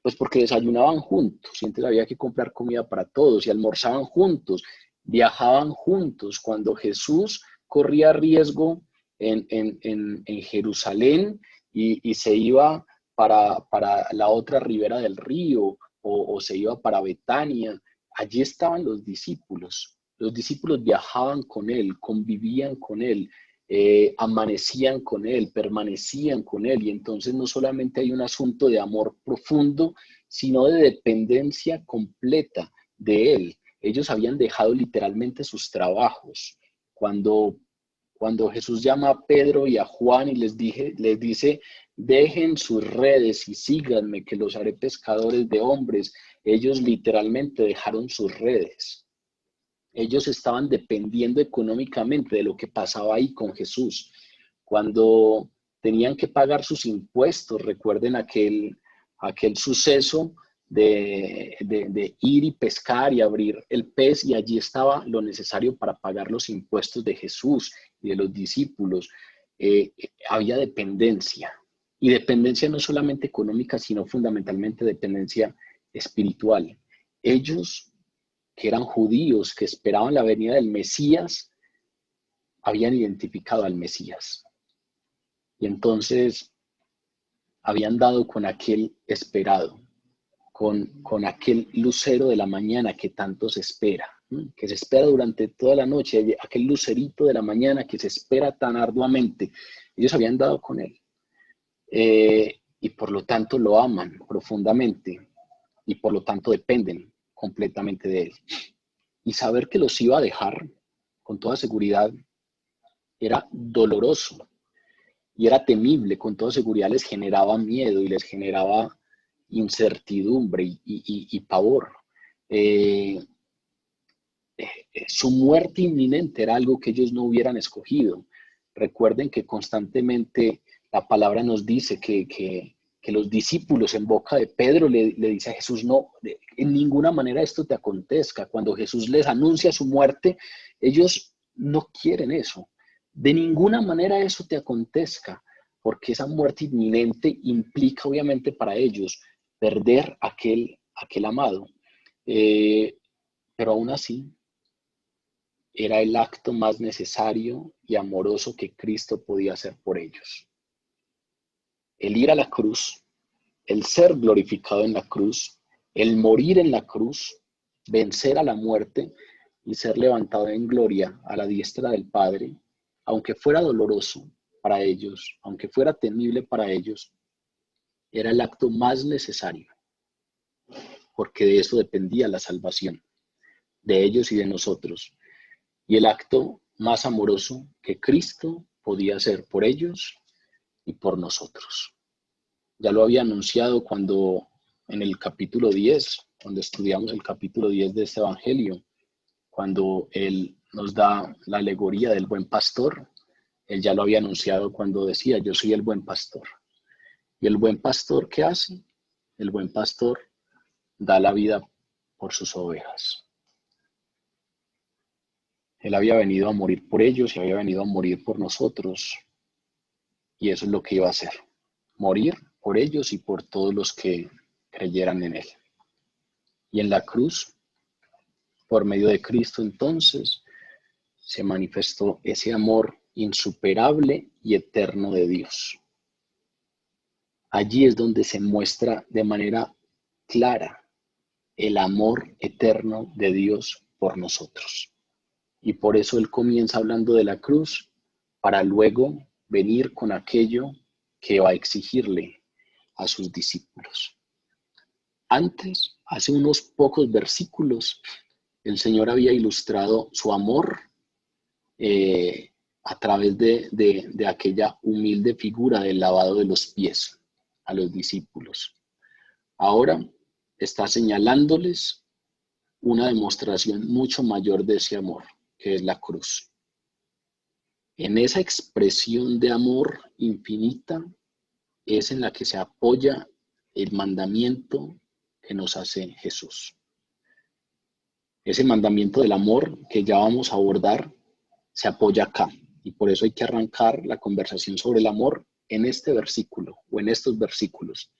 Pues porque desayunaban juntos, y entonces había que comprar comida para todos, y almorzaban juntos, viajaban juntos. Cuando Jesús corría riesgo en Jerusalén y se iba para la otra ribera del río, o se iba para Betania, allí estaban los discípulos. Los discípulos viajaban con él, convivían con él, amanecían con él, permanecían con él, y entonces no solamente hay un asunto de amor profundo, sino de dependencia completa de él. Ellos habían dejado literalmente sus trabajos. Cuando Jesús llama a Pedro y a Juan y les dice, dejen sus redes y síganme, que los haré pescadores de hombres, ellos literalmente dejaron sus redes. Ellos estaban dependiendo económicamente de lo que pasaba ahí con Jesús. Cuando tenían que pagar sus impuestos, recuerden aquel suceso de ir y pescar y abrir el pez, y allí estaba lo necesario para pagar los impuestos de Jesús y de los discípulos. Había dependencia, y dependencia no solamente económica, sino fundamentalmente dependencia espiritual. Ellos, que eran judíos, que esperaban la venida del Mesías, habían identificado al Mesías. Y entonces habían dado con aquel esperado, con aquel lucero de la mañana que tanto se espera, que se espera durante toda la noche, aquel lucerito de la mañana que se espera tan arduamente. Ellos habían dado con él. Y por lo tanto lo aman profundamente, y por lo tanto dependen completamente de él. Y saber que los iba a dejar, con toda seguridad, era doloroso y era temible. Con toda seguridad les generaba miedo y les generaba incertidumbre y pavor. Su muerte inminente era algo que ellos no hubieran escogido. Recuerden que constantemente la palabra nos dice que los discípulos en boca de Pedro le dice a Jesús, no, en ninguna manera esto te acontezca. Cuando Jesús les anuncia su muerte, ellos no quieren eso. De ninguna manera eso te acontezca, porque esa muerte inminente implica obviamente para ellos perder aquel amado. Pero aún así, era el acto más necesario y amoroso que Cristo podía hacer por ellos. El ir a la cruz, el ser glorificado en la cruz, el morir en la cruz, vencer a la muerte y ser levantado en gloria a la diestra del Padre, aunque fuera doloroso para ellos, aunque fuera temible para ellos, era el acto más necesario, porque de eso dependía la salvación, de ellos y de nosotros. Y el acto más amoroso que Cristo podía hacer por ellos y por nosotros. Ya lo había anunciado cuando en el capítulo 10, cuando estudiamos el capítulo 10 de este evangelio, cuando Él nos da la alegoría del buen pastor. Él ya lo había anunciado cuando decía, yo soy el buen pastor. ¿Y el buen pastor qué hace? El buen pastor da la vida por sus ovejas. Él había venido a morir por ellos y había venido a morir por nosotros. Y eso es lo que iba a hacer. Morir por ellos y por todos los que creyeran en Él. Y en la cruz, por medio de Cristo, entonces, se manifestó ese amor insuperable y eterno de Dios. Allí es donde se muestra de manera clara el amor eterno de Dios por nosotros. Y por eso Él comienza hablando de la cruz para luego venir con aquello que va a exigirle a sus discípulos. Antes, hace unos pocos versículos, el Señor había ilustrado su amor a través de aquella humilde figura del lavado de los pies a los discípulos. Ahora está señalándoles una demostración mucho mayor de ese amor, que es la cruz. En esa expresión de amor infinita es en la que se apoya el mandamiento que nos hace Jesús. Ese mandamiento del amor que ya vamos a abordar se apoya acá, y por eso hay que arrancar la conversación sobre el amor en este versículo o en estos versículos,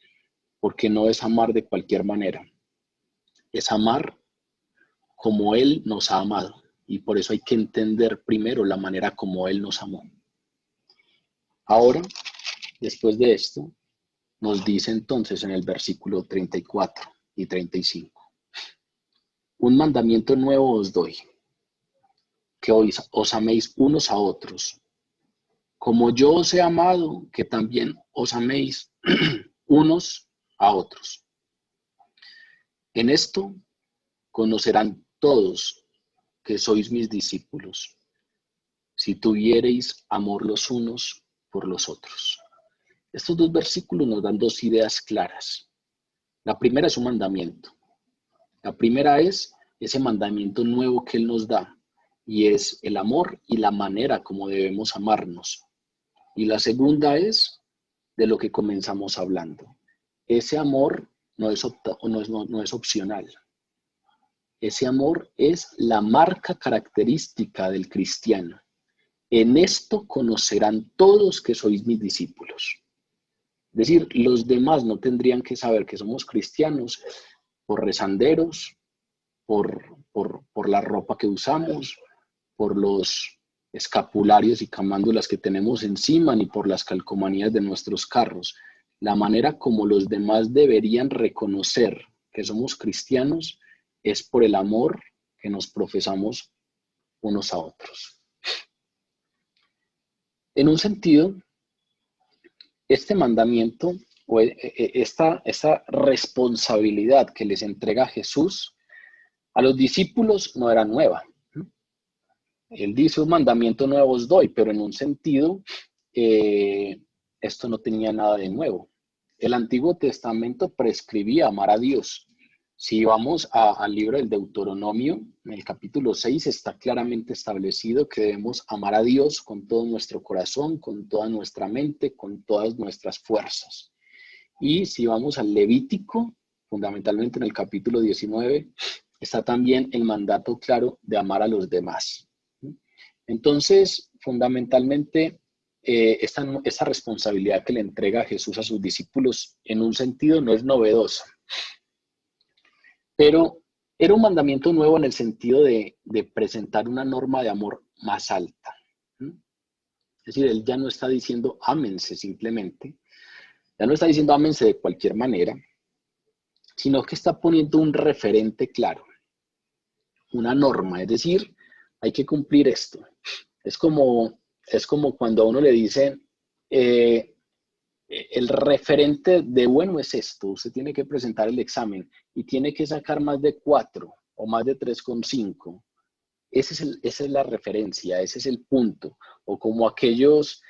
porque no es amar de cualquier manera, es amar como Él nos ha amado, y por eso hay que entender primero la manera como Él nos amó. Ahora, después de esto, nos dice entonces en el versículo 34 y 35, un mandamiento nuevo os doy, que os améis unos a otros, como yo os he amado, que también os améis unos a otros. En esto conocerán todos que sois mis discípulos, si tuviereis amor los unos por los otros. Estos dos versículos nos dan dos ideas claras. La primera es un mandamiento. La primera es ese mandamiento nuevo que Él nos da, y es el amor y la manera como debemos amarnos. Y la segunda es de lo que comenzamos hablando. Ese amor no es opcional. Ese amor es la marca característica del cristiano. En esto conocerán todos que sois mis discípulos. Es decir, los demás no tendrían que saber que somos cristianos por rezanderos, por la ropa que usamos, por los escapularios y camándulas que tenemos encima, ni por las calcomanías de nuestros carros. La manera como los demás deberían reconocer que somos cristianos es por el amor que nos profesamos unos a otros. En un sentido, este mandamiento o esta responsabilidad que les entrega Jesús a los discípulos no era nueva. Él dice, un mandamiento nuevo os doy, pero en un sentido, esto no tenía nada de nuevo. El Antiguo Testamento prescribía amar a Dios. Si vamos al libro del Deuteronomio, en el capítulo 6 está claramente establecido que debemos amar a Dios con todo nuestro corazón, con toda nuestra mente, con todas nuestras fuerzas. Y si vamos al Levítico, fundamentalmente en el capítulo 19, está también el mandato claro de amar a los demás. Entonces, fundamentalmente, esta responsabilidad que le entrega Jesús a sus discípulos en un sentido no es novedosa, pero era un mandamiento nuevo en el sentido de presentar una norma de amor más alta. Es decir, Él ya no está diciendo ámense simplemente, ya no está diciendo ámense de cualquier manera, sino que está poniendo un referente claro, una norma, es decir, hay que cumplir esto. Es como cuando a uno le dicen, el referente de bueno es esto, usted tiene que presentar el examen y tiene que sacar más de 4 o más de 3,5. Esa es la referencia, ese es el punto. O como aquellos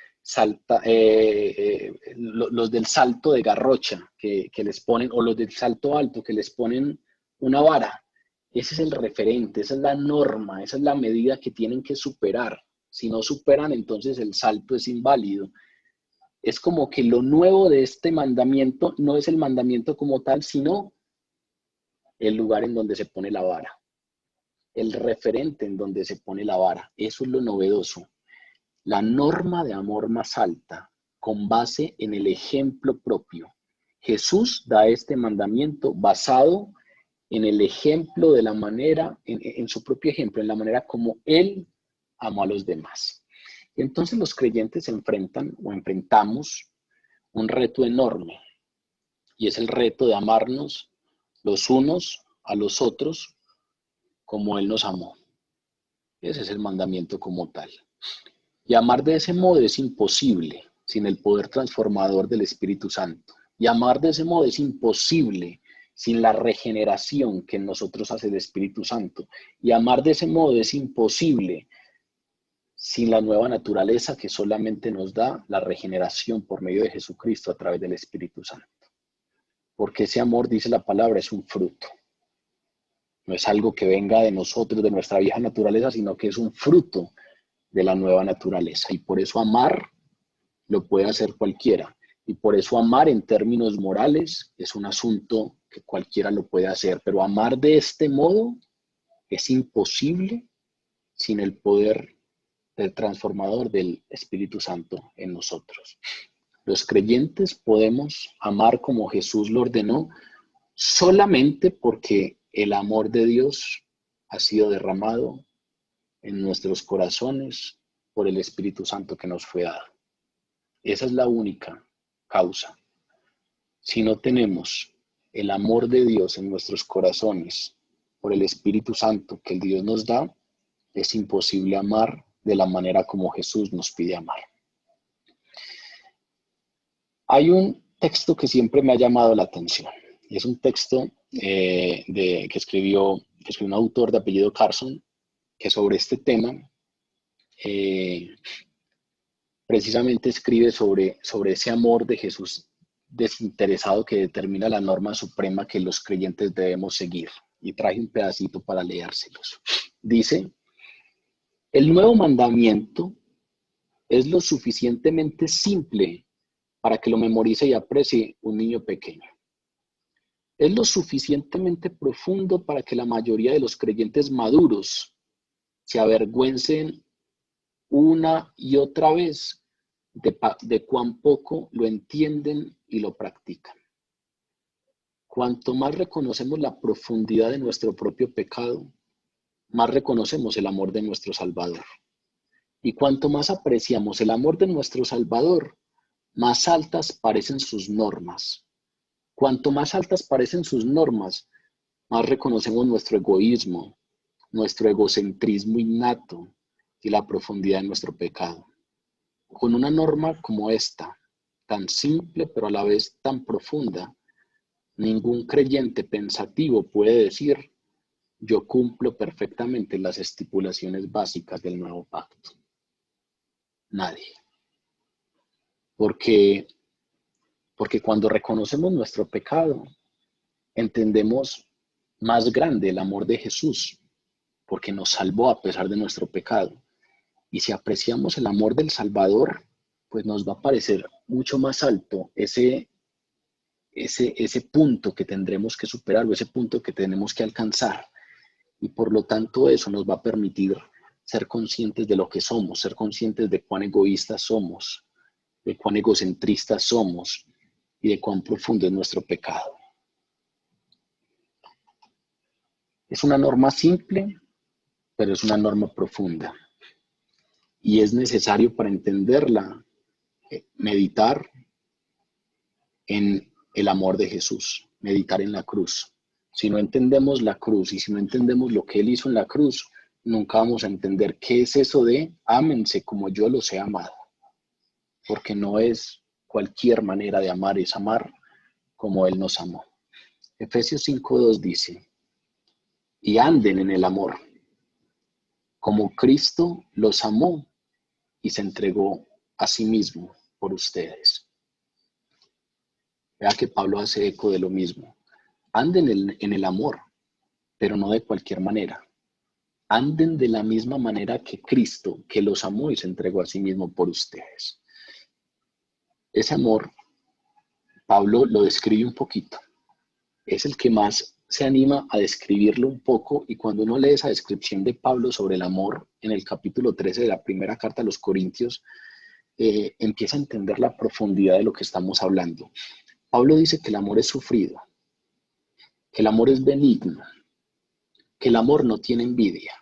los del salto de garrocha que les ponen, o los del salto alto que les ponen una vara. Ese es el referente, esa es la norma, esa es la medida que tienen que superar. Si no superan, entonces el salto es inválido. Es como que lo nuevo de este mandamiento no es el mandamiento como tal, sino el lugar en donde se pone la vara, el referente en donde se pone la vara. Eso es lo novedoso. La norma de amor más alta, con base en el ejemplo propio. Jesús da este mandamiento basado en el ejemplo de la manera, en su propio ejemplo, en la manera como Él amo a los demás. Y entonces los creyentes enfrentamos un reto enorme, y es el reto de amarnos los unos a los otros como Él nos amó. Ese es el mandamiento como tal. Y amar de ese modo es imposible sin el poder transformador del Espíritu Santo. Y amar de ese modo es imposible sin la regeneración que en nosotros hace el Espíritu Santo. Y amar de ese modo es imposible sin la nueva naturaleza que solamente nos da la regeneración por medio de Jesucristo a través del Espíritu Santo. Porque ese amor, dice la palabra, es un fruto. No es algo que venga de nosotros, de nuestra vieja naturaleza, sino que es un fruto de la nueva naturaleza. Y por eso amar lo puede hacer cualquiera. Y por eso amar en términos morales es un asunto que cualquiera lo puede hacer. Pero amar de este modo es imposible sin el poder del transformador del Espíritu Santo en nosotros. Los creyentes podemos amar como Jesús lo ordenó solamente porque el amor de Dios ha sido derramado en nuestros corazones por el Espíritu Santo que nos fue dado. Esa es la única causa. Si no tenemos el amor de Dios en nuestros corazones por el Espíritu Santo que el Dios nos da, es imposible amar de la manera como Jesús nos pide amar. Hay un texto que siempre me ha llamado la atención. Es un texto que escribió un autor de apellido Carson, que sobre este tema precisamente escribe sobre ese amor de Jesús desinteresado que determina la norma suprema que los creyentes debemos seguir. Y traje un pedacito para leérselos. Dice: el nuevo mandamiento es lo suficientemente simple para que lo memorice y aprecie un niño pequeño. Es lo suficientemente profundo para que la mayoría de los creyentes maduros se avergüencen una y otra vez de cuán poco lo entienden y lo practican. Cuanto más reconocemos la profundidad de nuestro propio pecado, más reconocemos el amor de nuestro Salvador. Y cuanto más apreciamos el amor de nuestro Salvador, más altas parecen sus normas. Cuanto más altas parecen sus normas, más reconocemos nuestro egoísmo, nuestro egocentrismo innato y la profundidad de nuestro pecado. Con una norma como esta, tan simple pero a la vez tan profunda, ningún creyente pensativo puede decir: yo cumplo perfectamente las estipulaciones básicas del nuevo pacto. Nadie. Porque cuando reconocemos nuestro pecado, entendemos más grande el amor de Jesús, porque nos salvó a pesar de nuestro pecado. Y si apreciamos el amor del Salvador, pues nos va a parecer mucho más alto ese punto que tendremos que superar, o ese punto que tenemos que alcanzar. Y por lo tanto eso nos va a permitir ser conscientes de lo que somos, ser conscientes de cuán egoístas somos, de cuán egocentristas somos y de cuán profundo es nuestro pecado. Es una norma simple, pero es una norma profunda. Y es necesario para entenderla meditar en el amor de Jesús, meditar en la cruz. Si no entendemos la cruz y si no entendemos lo que Él hizo en la cruz, nunca vamos a entender qué es eso de ámense como yo los he amado. Porque no es cualquier manera de amar, es amar como Él nos amó. Efesios 5:2 dice: y anden en el amor, como Cristo los amó y se entregó a sí mismo por ustedes. Vea que Pablo hace eco de lo mismo. Anden en el amor, pero no de cualquier manera. Anden de la misma manera que Cristo, que los amó y se entregó a sí mismo por ustedes. Ese amor, Pablo lo describe un poquito. Es el que más se anima a describirlo un poco, y cuando uno lee esa descripción de Pablo sobre el amor en el capítulo 13 de la primera carta a los Corintios, empieza a entender la profundidad de lo que estamos hablando. Pablo dice que el amor es sufrido, que el amor es benigno, que el amor no tiene envidia,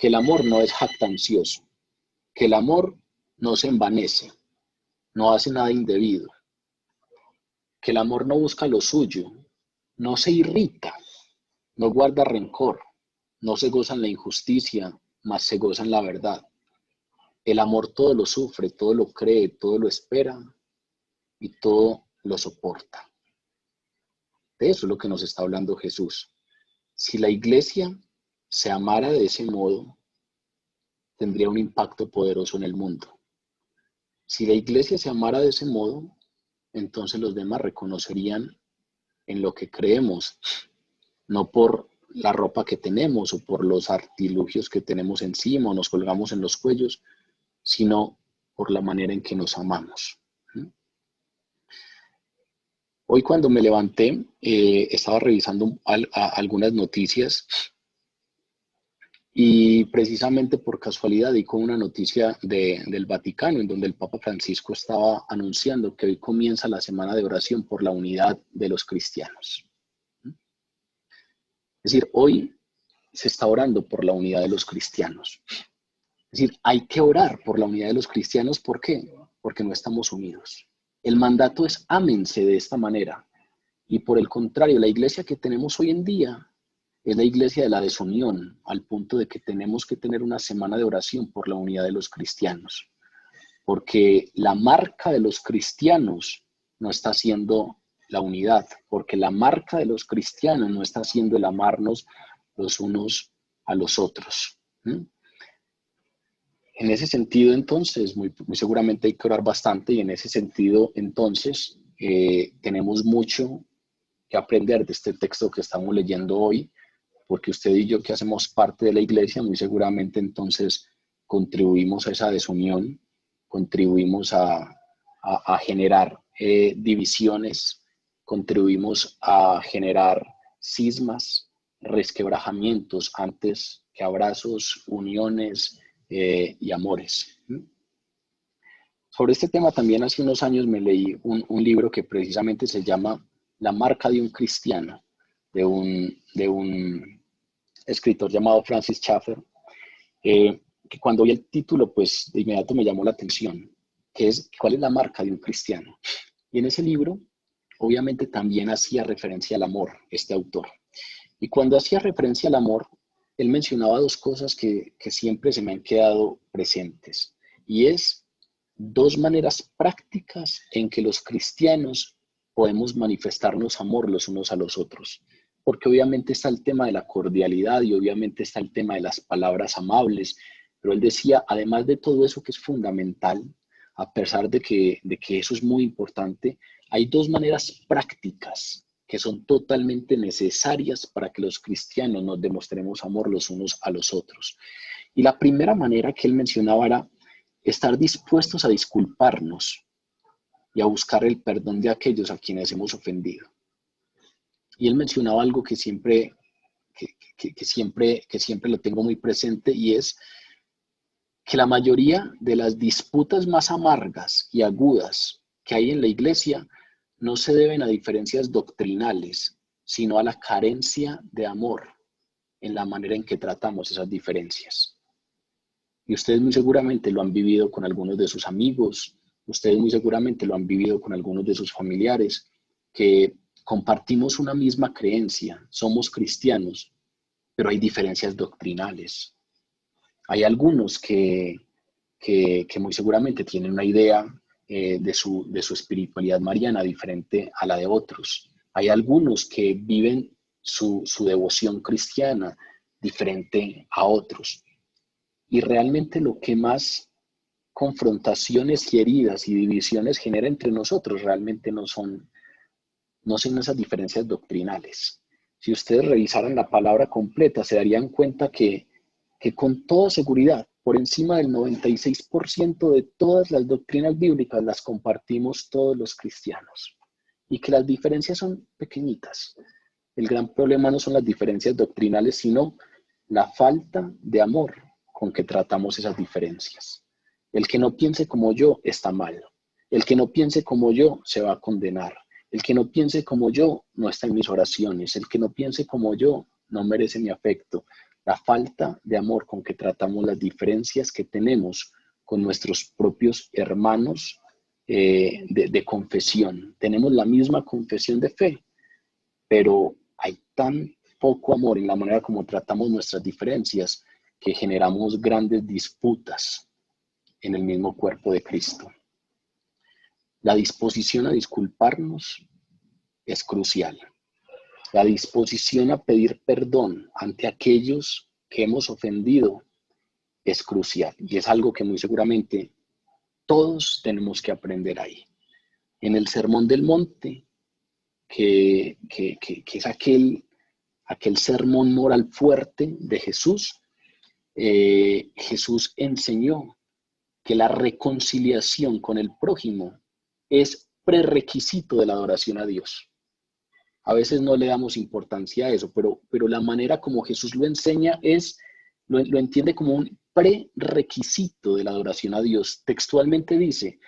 que el amor no es jactancioso, que el amor no se envanece, no hace nada indebido, que el amor no busca lo suyo, no se irrita, no guarda rencor, no se goza en la injusticia, mas se goza en la verdad. El amor todo lo sufre, todo lo cree, todo lo espera y todo lo soporta. De eso es lo que nos está hablando Jesús. Si la iglesia se amara de ese modo, tendría un impacto poderoso en el mundo. Si la iglesia se amara de ese modo, entonces los demás reconocerían en lo que creemos, no por la ropa que tenemos o por los artilugios que tenemos encima o nos colgamos en los cuellos, sino por la manera en que nos amamos. Hoy cuando me levanté, estaba revisando algunas noticias y precisamente por casualidad di con una noticia del Vaticano, en donde el Papa Francisco estaba anunciando que hoy comienza la semana de oración por la unidad de los cristianos. Es decir, hoy se está orando por la unidad de los cristianos. Es decir, hay que orar por la unidad de los cristianos. ¿Por qué? Porque no estamos unidos. El mandato es ámense de esta manera. Y por el contrario, la iglesia que tenemos hoy en día es la iglesia de la desunión, al punto de que tenemos que tener una semana de oración por la unidad de los cristianos. Porque la marca de los cristianos no está siendo la unidad, porque la marca de los cristianos no está siendo el amarnos los unos a los otros. En ese sentido, entonces, muy seguramente hay que orar bastante y en ese sentido, entonces, tenemos mucho que aprender de este texto que estamos leyendo hoy, porque usted y yo que hacemos parte de la iglesia, muy seguramente entonces contribuimos a esa desunión, contribuimos a generar divisiones, contribuimos a generar cismas, resquebrajamientos antes que abrazos, uniones, y amores. Sobre este tema también hace unos años me leí un libro que precisamente se llama La marca de un cristiano, de un escritor llamado Francis Schaeffer, que cuando vi el título, pues de inmediato me llamó la atención, que es ¿cuál es la marca de un cristiano? Y en ese libro, obviamente también hacía referencia al amor, este autor. Y cuando hacía referencia al amor, él mencionaba dos cosas que siempre se me han quedado presentes. Y es dos maneras prácticas en que los cristianos podemos manifestarnos amor los unos a los otros. Porque obviamente está el tema de la cordialidad y obviamente está el tema de las palabras amables. Pero él decía, además de todo eso que es fundamental, a pesar de que eso es muy importante, hay dos maneras prácticas que son totalmente necesarias para que los cristianos nos demostremos amor los unos a los otros. Y la primera manera que él mencionaba era estar dispuestos a disculparnos y a buscar el perdón de aquellos a quienes hemos ofendido. Y él mencionaba algo que siempre lo tengo muy presente, y es que la mayoría de las disputas más amargas y agudas que hay en la iglesia no se deben a diferencias doctrinales, sino a la carencia de amor en la manera en que tratamos esas diferencias. Y ustedes muy seguramente lo han vivido con algunos de sus amigos, ustedes muy seguramente lo han vivido con algunos de sus familiares, que compartimos una misma creencia, somos cristianos, pero hay diferencias doctrinales. Hay algunos que muy seguramente tienen una idea de su espiritualidad mariana diferente a la de otros. Hay algunos que viven su devoción cristiana diferente a otros. Y realmente lo que más confrontaciones y heridas y divisiones genera entre nosotros realmente no son esas diferencias doctrinales. Si ustedes revisaran la palabra completa, se darían cuenta que con toda seguridad, por encima del 96% de todas las doctrinas bíblicas las compartimos todos los cristianos, y que las diferencias son pequeñitas. El gran problema no son las diferencias doctrinales, sino la falta de amor con que tratamos esas diferencias. El que no piense como yo está mal. El que no piense como yo se va a condenar. El que no piense como yo no está en mis oraciones. El que no piense como yo no merece mi afecto. la falta de amor con que tratamos las diferencias que tenemos con nuestros propios hermanos de confesión. Tenemos la misma confesión de fe, pero hay tan poco amor en la manera como tratamos nuestras diferencias que generamos grandes disputas en el mismo cuerpo de Cristo. La disposición a disculparnos es crucial. La disposición a pedir perdón ante aquellos que hemos ofendido es crucial y es algo que muy seguramente todos tenemos que aprender ahí. En el Sermón del Monte, que es aquel sermón moral fuerte de Jesús, Jesús enseñó que la reconciliación con el prójimo es prerequisito de la adoración a Dios. A veces no le damos importancia a eso, pero la manera como Jesús lo enseña lo entiende como un prerequisito de la adoración a Dios. Textualmente dice,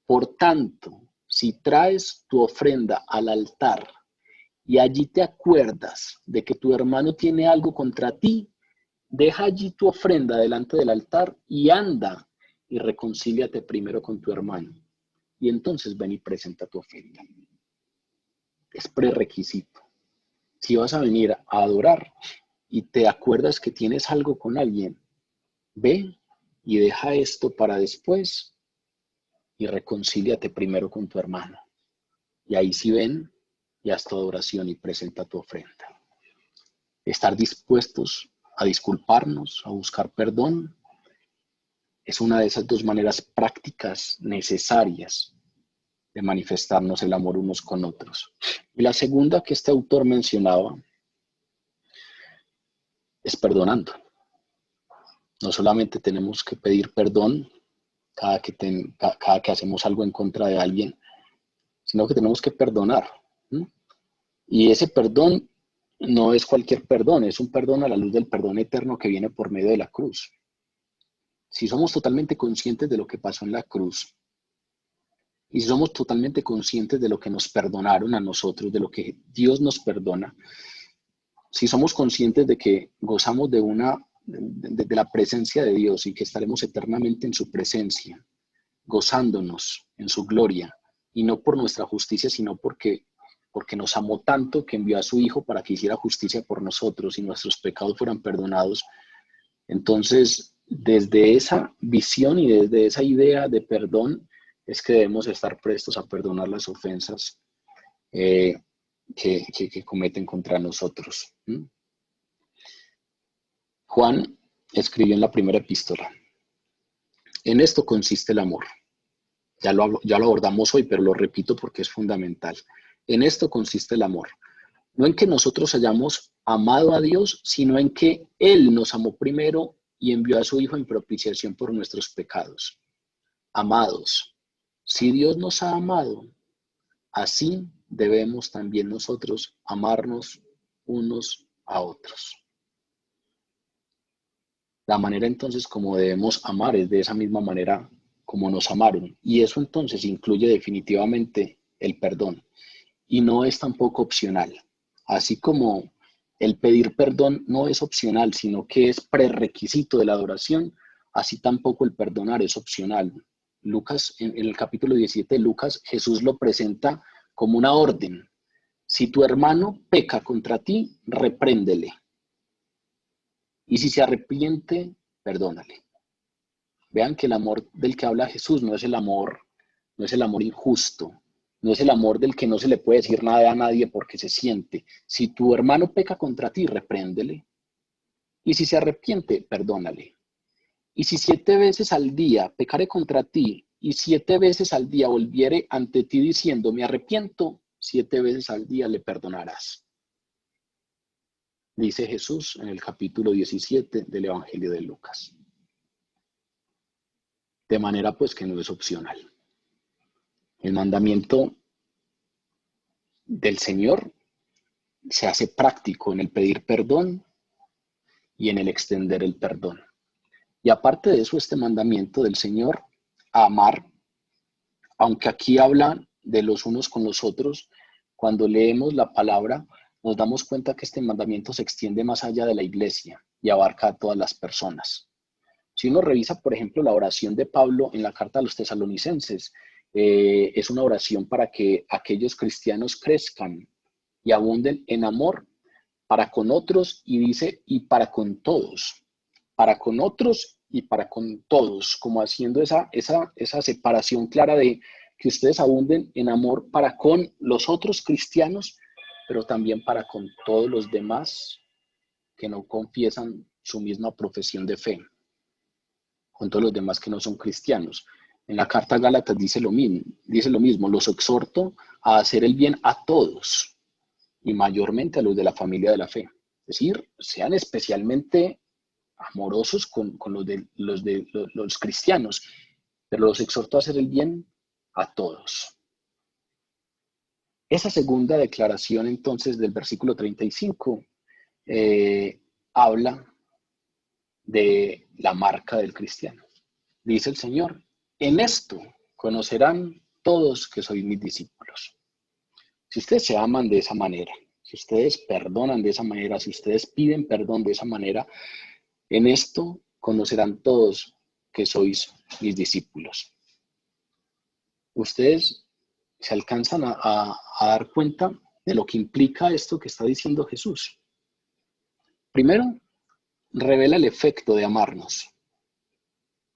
por tanto, si traes tu ofrenda al altar y allí te acuerdas de que tu hermano tiene algo contra ti, deja allí tu ofrenda delante del altar y anda y reconcíliate primero con tu hermano. Y entonces ven y presenta tu ofrenda. Es prerequisito. Si vas a venir a adorar y te acuerdas que tienes algo con alguien, ve y deja esto para después y reconcíliate primero con tu hermano. Y ahí sí ven y haz tu adoración y presenta tu ofrenda. Estar dispuestos a disculparnos, a buscar perdón, es una de esas dos maneras prácticas necesarias de manifestarnos el amor unos con otros. Y la segunda que este autor mencionaba es perdonando. No solamente tenemos que pedir perdón cada que hacemos algo en contra de alguien, sino que tenemos que perdonar. Y ese perdón no es cualquier perdón, es un perdón a la luz del perdón eterno que viene por medio de la cruz. Si somos totalmente conscientes de lo que pasó en la cruz, y si somos totalmente conscientes de lo que nos perdonaron a nosotros, de lo que Dios nos perdona, si somos conscientes de que gozamos de la presencia de Dios y que estaremos eternamente en su presencia, gozándonos en su gloria, y no por nuestra justicia, sino porque nos amó tanto que envió a su Hijo para que hiciera justicia por nosotros y nuestros pecados fueran perdonados. Entonces, desde esa visión y desde esa idea de perdón, es que debemos estar prestos a perdonar las ofensas que cometen contra nosotros. Juan escribió en la primera epístola, en esto consiste el amor. Ya lo abordamos hoy, pero lo repito porque es fundamental. En esto consiste el amor. No en que nosotros hayamos amado a Dios, sino en que Él nos amó primero y envió a su Hijo en propiciación por nuestros pecados. Amados, si Dios nos ha amado, así debemos también nosotros amarnos unos a otros. La manera entonces como debemos amar es de esa misma manera como nos amaron. Y eso entonces incluye definitivamente el perdón. Y no es tampoco opcional. Así como el pedir perdón no es opcional, sino que es prerequisito de la adoración, así tampoco el perdonar es opcional. Lucas, en el capítulo 17 de Lucas, Jesús lo presenta como una orden. Si tu hermano peca contra ti, repréndele. Y si se arrepiente, perdónale. Vean que el amor del que habla Jesús no es el amor injusto, no es el amor del que no se le puede decir nada a nadie porque se siente. Si tu hermano peca contra ti, repréndele. Y si se arrepiente, perdónale. Y si 7 veces al día pecare contra ti y 7 veces al día volviere ante ti diciendo, me arrepiento, 7 veces al día le perdonarás. Dice Jesús en el capítulo 17 del Evangelio de Lucas. De manera pues que no es opcional. El mandamiento del Señor se hace práctico en el pedir perdón y en el extender el perdón. Y aparte de eso, este mandamiento del Señor a amar, aunque aquí habla de los unos con los otros, cuando leemos la palabra nos damos cuenta que este mandamiento se extiende más allá de la iglesia. y abarca a todas las personas. Si uno revisa, por ejemplo, la oración de Pablo en la carta a los tesalonicenses, es una oración para que aquellos cristianos crezcan y abunden en amor para con otros, y dice, y para con todos, para con otros y para con todos, como haciendo esa separación clara de que ustedes abunden en amor para con los otros cristianos, pero también para con todos los demás que no confiesan su misma profesión de fe, con todos los demás que no son cristianos. En la carta a Gálatas dice lo mismo, los exhorto a hacer el bien a todos y mayormente a los de la familia de la fe. Es decir, sean especialmente amorosos con los cristianos, pero los exhorto a hacer el bien a todos. Esa segunda declaración entonces del versículo 35 habla de la marca del cristiano. Dice el Señor, en esto conocerán todos que sois mis discípulos. Si ustedes se aman de esa manera, si ustedes perdonan de esa manera, si ustedes piden perdón de esa manera, en esto conocerán todos que sois mis discípulos. Ustedes se alcanzan a dar cuenta de lo que implica esto que está diciendo Jesús. Primero, revela el efecto de amarnos.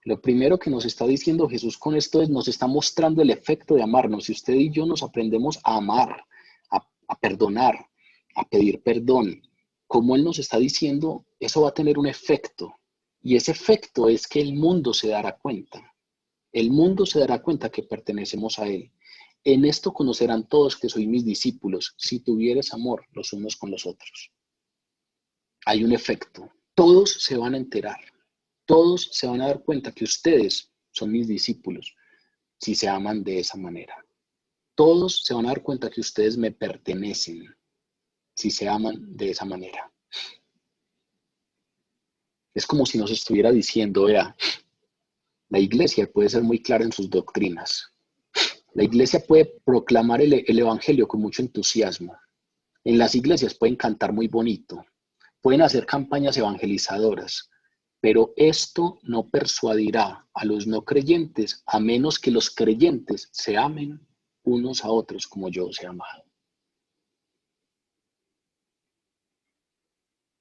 Lo primero que nos está diciendo Jesús con esto es, nos está mostrando el efecto de amarnos. Si usted y yo nos aprendemos a amar, a perdonar, a pedir perdón, como Él nos está diciendo, eso va a tener un efecto. Y ese efecto es que el mundo se dará cuenta. El mundo se dará cuenta que pertenecemos a Él. En esto conocerán todos que sois mis discípulos, si tuvieres amor los unos con los otros. Hay un efecto. Todos se van a enterar. Todos se van a dar cuenta que ustedes son mis discípulos si se aman de esa manera. Todos se van a dar cuenta que ustedes me pertenecen si se aman de esa manera. Es como si nos estuviera diciendo, vea, la iglesia puede ser muy clara en sus doctrinas. La iglesia puede proclamar el evangelio con mucho entusiasmo. En las iglesias pueden cantar muy bonito, pueden hacer campañas evangelizadoras, pero esto no persuadirá a los no creyentes a menos que los creyentes se amen unos a otros como yo os he amado.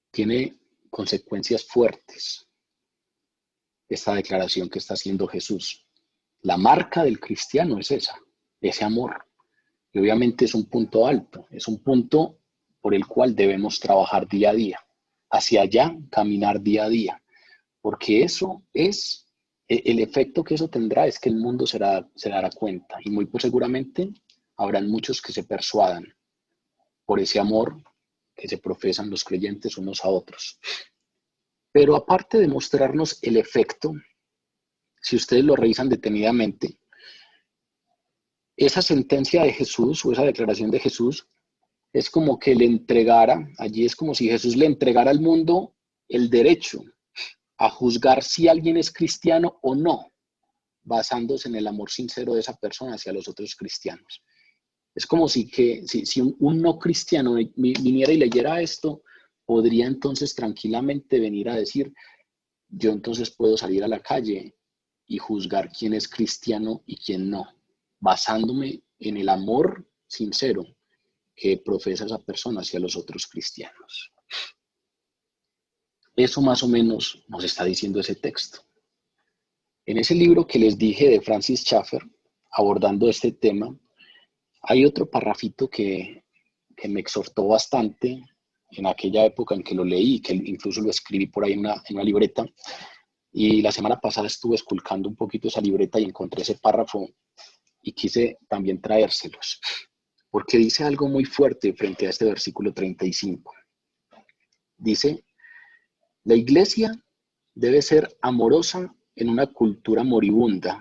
Tiene consecuencias fuertes esta declaración que está haciendo Jesús. La marca del cristiano es esa, ese amor. Y obviamente es un punto alto, es un punto por el cual debemos trabajar día a día, hacia allá caminar día a día, porque eso es, el efecto que eso tendrá es que el mundo se dará cuenta y muy pues seguramente habrán muchos que se persuadan por ese amor que se profesan los creyentes unos a otros. Pero aparte de mostrarnos el efecto, si ustedes lo revisan detenidamente, esa sentencia de Jesús o esa declaración de Jesús es como que le entregara, allí es como si Jesús le entregara al mundo el derecho a juzgar si alguien es cristiano o no, basándose en el amor sincero de esa persona hacia los otros cristianos. Es como si un no cristiano viniera y leyera esto, podría entonces tranquilamente venir a decir, yo entonces puedo salir a la calle y juzgar quién es cristiano y quién no, basándome en el amor sincero que profesa esa persona hacia los otros cristianos. Eso más o menos nos está diciendo ese texto. En ese libro que les dije de Francis Schaeffer, abordando este tema, hay otro parrafito que me exhortó bastante en aquella época en que lo leí, que incluso lo escribí por ahí en una libreta, y la semana pasada estuve esculcando un poquito esa libreta y encontré ese párrafo y quise también traérselos, porque dice algo muy fuerte frente a este versículo 35. Dice, la iglesia debe ser amorosa en una cultura moribunda.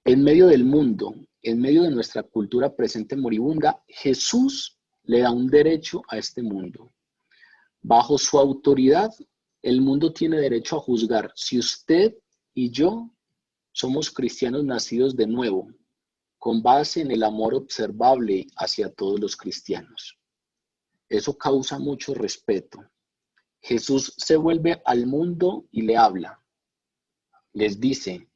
En medio del mundo, en medio de nuestra cultura presente moribunda, Jesús le da un derecho a este mundo. Bajo su autoridad, el mundo tiene derecho a juzgar si usted y yo somos cristianos nacidos de nuevo, con base en el amor observable hacia todos los cristianos. Eso causa mucho respeto. Jesús se vuelve al mundo y le habla. Les dice,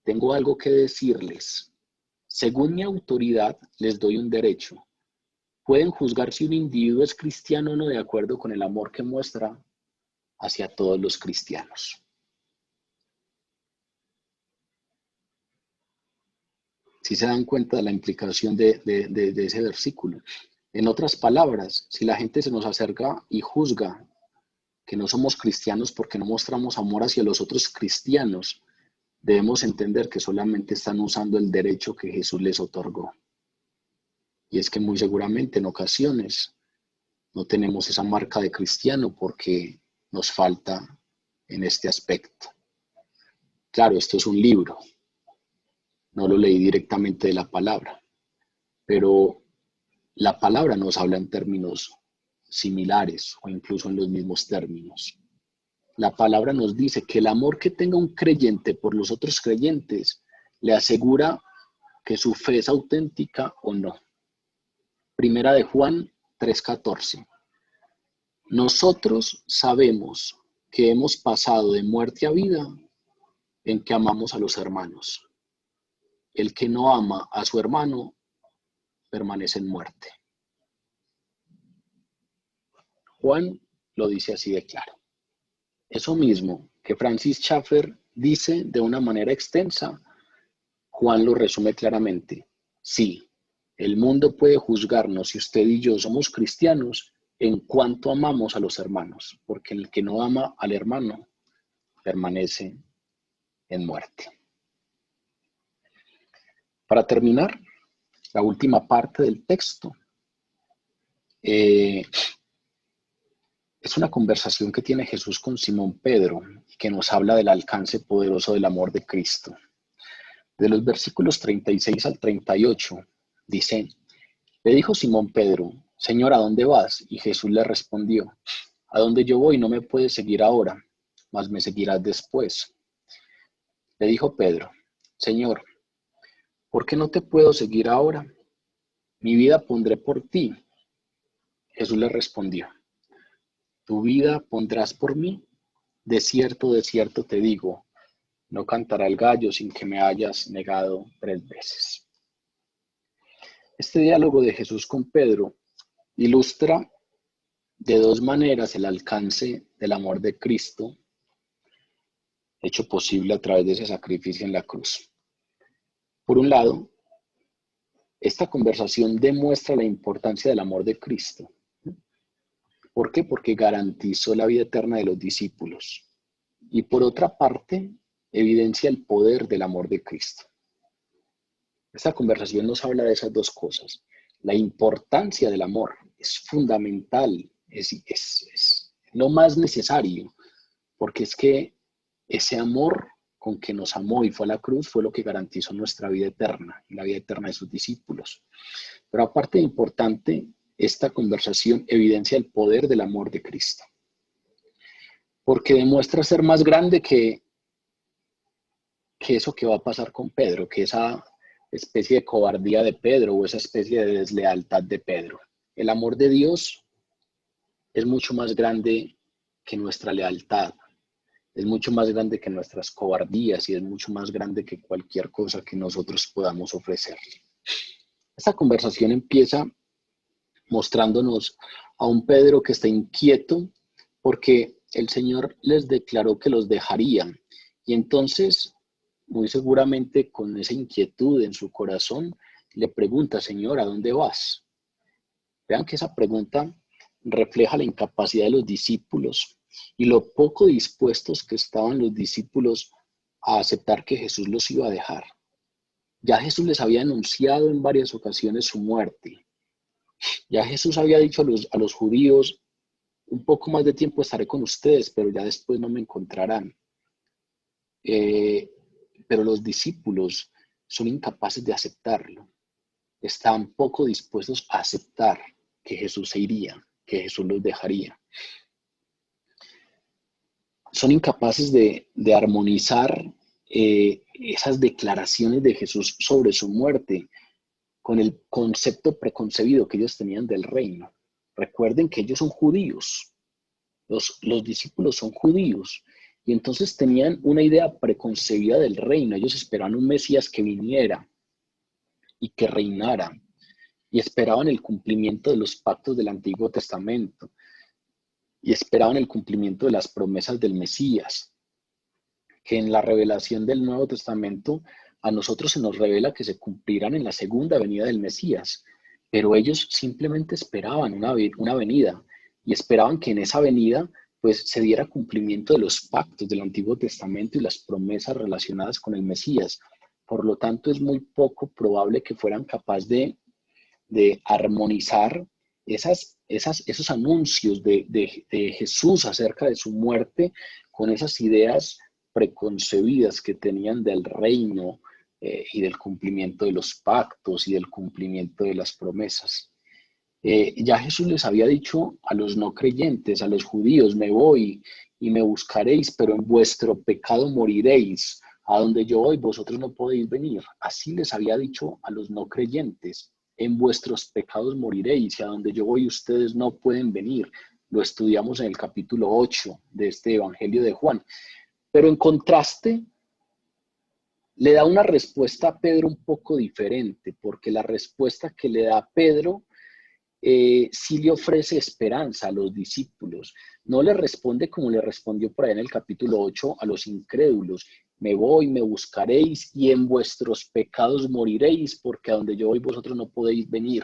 tengo algo que decirles. Según mi autoridad, les doy un derecho. Pueden juzgar si un individuo es cristiano o no de acuerdo con el amor que muestra hacia todos los cristianos. Si se dan cuenta de la implicación de ese versículo. En otras palabras, si la gente se nos acerca y juzga que no somos cristianos porque no mostramos amor hacia los otros cristianos, debemos entender que solamente están usando el derecho que Jesús les otorgó. Y es que muy seguramente en ocasiones no tenemos esa marca de cristiano porque nos falta en este aspecto. Claro, esto es un libro, no lo leí directamente de la palabra, pero la palabra nos habla en términos similares o incluso en los mismos términos. La palabra nos dice que el amor que tenga un creyente por los otros creyentes le asegura que su fe es auténtica o no. Primera de Juan 3:14. Nosotros sabemos que hemos pasado de muerte a vida en que amamos a los hermanos. El que no ama a su hermano permanece en muerte. Juan lo dice así de claro. Eso mismo que Francis Schaeffer dice de una manera extensa, Juan lo resume claramente. Sí, el mundo puede juzgarnos si usted y yo somos cristianos en cuanto amamos a los hermanos, porque el que no ama al hermano permanece en muerte. Para terminar, la última parte del texto es una conversación que tiene Jesús con Simón Pedro y que nos habla del alcance poderoso del amor de Cristo. De los versículos 36 al 38, dice, le dijo Simón Pedro, Señor, ¿a dónde vas? Y Jesús le respondió, a donde yo voy no me puedes seguir ahora, mas me seguirás después. Le dijo Pedro, Señor, ¿por qué no te puedo seguir ahora? Mi vida pondré por ti. Jesús le respondió, ¿tu vida pondrás por mí? De cierto te digo, no cantará el gallo sin que me hayas negado 3 veces. Este diálogo de Jesús con Pedro ilustra de 2 maneras el alcance del amor de Cristo hecho posible a través de ese sacrificio en la cruz. Por un lado, esta conversación demuestra la importancia del amor de Cristo. ¿Por qué? Porque garantizó la vida eterna de los discípulos. Y por otra parte, evidencia el poder del amor de Cristo. Esta conversación nos habla de esas 2 cosas. La importancia del amor es fundamental, es lo más necesario, porque es que ese amor con que nos amó y fue a la cruz fue lo que garantizó nuestra vida eterna y la vida eterna de sus discípulos. Pero aparte de importante, esta conversación evidencia el poder del amor de Cristo, porque demuestra ser más grande que eso que va a pasar con Pedro, que esa especie de cobardía de Pedro o esa especie de deslealtad de Pedro. El amor de Dios es mucho más grande que nuestra lealtad, es mucho más grande que nuestras cobardías y es mucho más grande que cualquier cosa que nosotros podamos ofrecerle. Esta conversación empieza mostrándonos a un Pedro que está inquieto porque el Señor les declaró que los dejaría. Y entonces, muy seguramente con esa inquietud en su corazón, le pregunta, Señor, ¿a dónde vas? Vean que esa pregunta refleja la incapacidad de los discípulos y lo poco dispuestos que estaban los discípulos a aceptar que Jesús los iba a dejar. Ya Jesús les había anunciado en varias ocasiones su muerte. Ya Jesús había dicho a los judíos, un poco más de tiempo estaré con ustedes, pero ya después no me encontrarán. Pero los discípulos son incapaces de aceptarlo. Están poco dispuestos a aceptar que Jesús se iría, que Jesús los dejaría. Son incapaces de armonizar esas declaraciones de Jesús sobre su muerte con el concepto preconcebido que ellos tenían del reino. Recuerden que ellos son judíos Los discípulos son judíos y entonces tenían una idea preconcebida del reino. Ellos esperaban un Mesías que viniera y que reinara, y esperaban el cumplimiento de los pactos del Antiguo Testamento, y esperaban el cumplimiento de las promesas del Mesías, que en la revelación del Nuevo Testamento a nosotros se nos revela que se cumplirán en la segunda venida del Mesías, pero ellos simplemente esperaban una venida y esperaban que en esa venida pues se diera cumplimiento de los pactos del Antiguo Testamento y las promesas relacionadas con el Mesías. Por lo tanto, es muy poco probable que fueran capaces de armonizar esos anuncios de Jesús acerca de su muerte con esas ideas preconcebidas que tenían del reino y del cumplimiento de los pactos y del cumplimiento de las promesas. Ya Jesús les había dicho a los no creyentes, a los judíos: me voy y me buscaréis, pero en vuestro pecado moriréis. A donde yo voy, vosotros no podéis venir. Así les había dicho a los no creyentes: en vuestros pecados moriréis, y a donde yo voy, ustedes no pueden venir. Lo estudiamos en el capítulo 8 de este Evangelio de Juan. Pero en contraste, le da una respuesta a Pedro un poco diferente, porque la respuesta que le da Pedro sí le ofrece esperanza a los discípulos. No le responde como le respondió por ahí en el capítulo 8 a los incrédulos: me voy, me buscaréis y en vuestros pecados moriréis, porque a donde yo voy vosotros no podéis venir.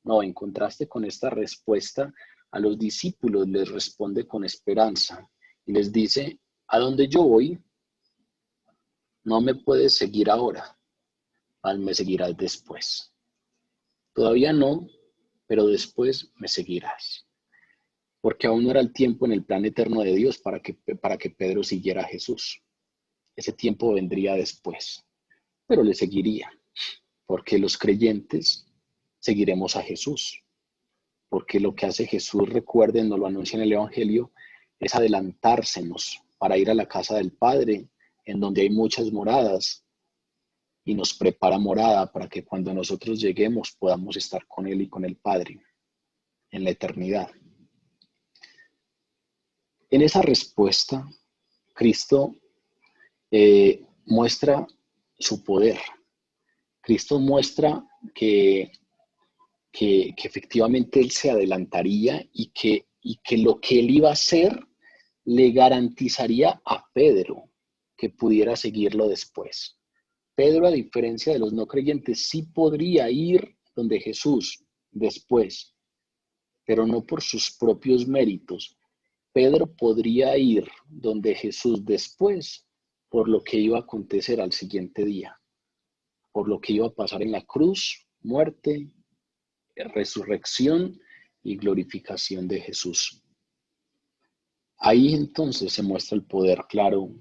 No, en contraste con esta respuesta, a los discípulos les responde con esperanza y les dice: a donde yo voy no me puedes seguir ahora, mas me seguirás después. Todavía no, pero después me seguirás. Porque aún no era el tiempo en el plan eterno de Dios para que Pedro siguiera a Jesús. Ese tiempo vendría después, pero le seguiría, porque los creyentes seguiremos a Jesús, porque lo que hace Jesús, recuerden, nos lo anuncia en el Evangelio, es adelantársenos para ir a la casa del Padre, en donde hay muchas moradas, y nos prepara morada para que cuando nosotros lleguemos podamos estar con Él y con el Padre en la eternidad. En esa respuesta, Cristo muestra su poder. Cristo muestra que efectivamente Él se adelantaría y que lo que Él iba a hacer le garantizaría a Pedro que pudiera seguirlo después. Pedro, a diferencia de los no creyentes, sí podría ir donde Jesús después, pero no por sus propios méritos. Pedro podría ir donde Jesús después por lo que iba a acontecer al siguiente día, por lo que iba a pasar en la cruz, muerte, resurrección y glorificación de Jesús. Ahí entonces se muestra el poder claro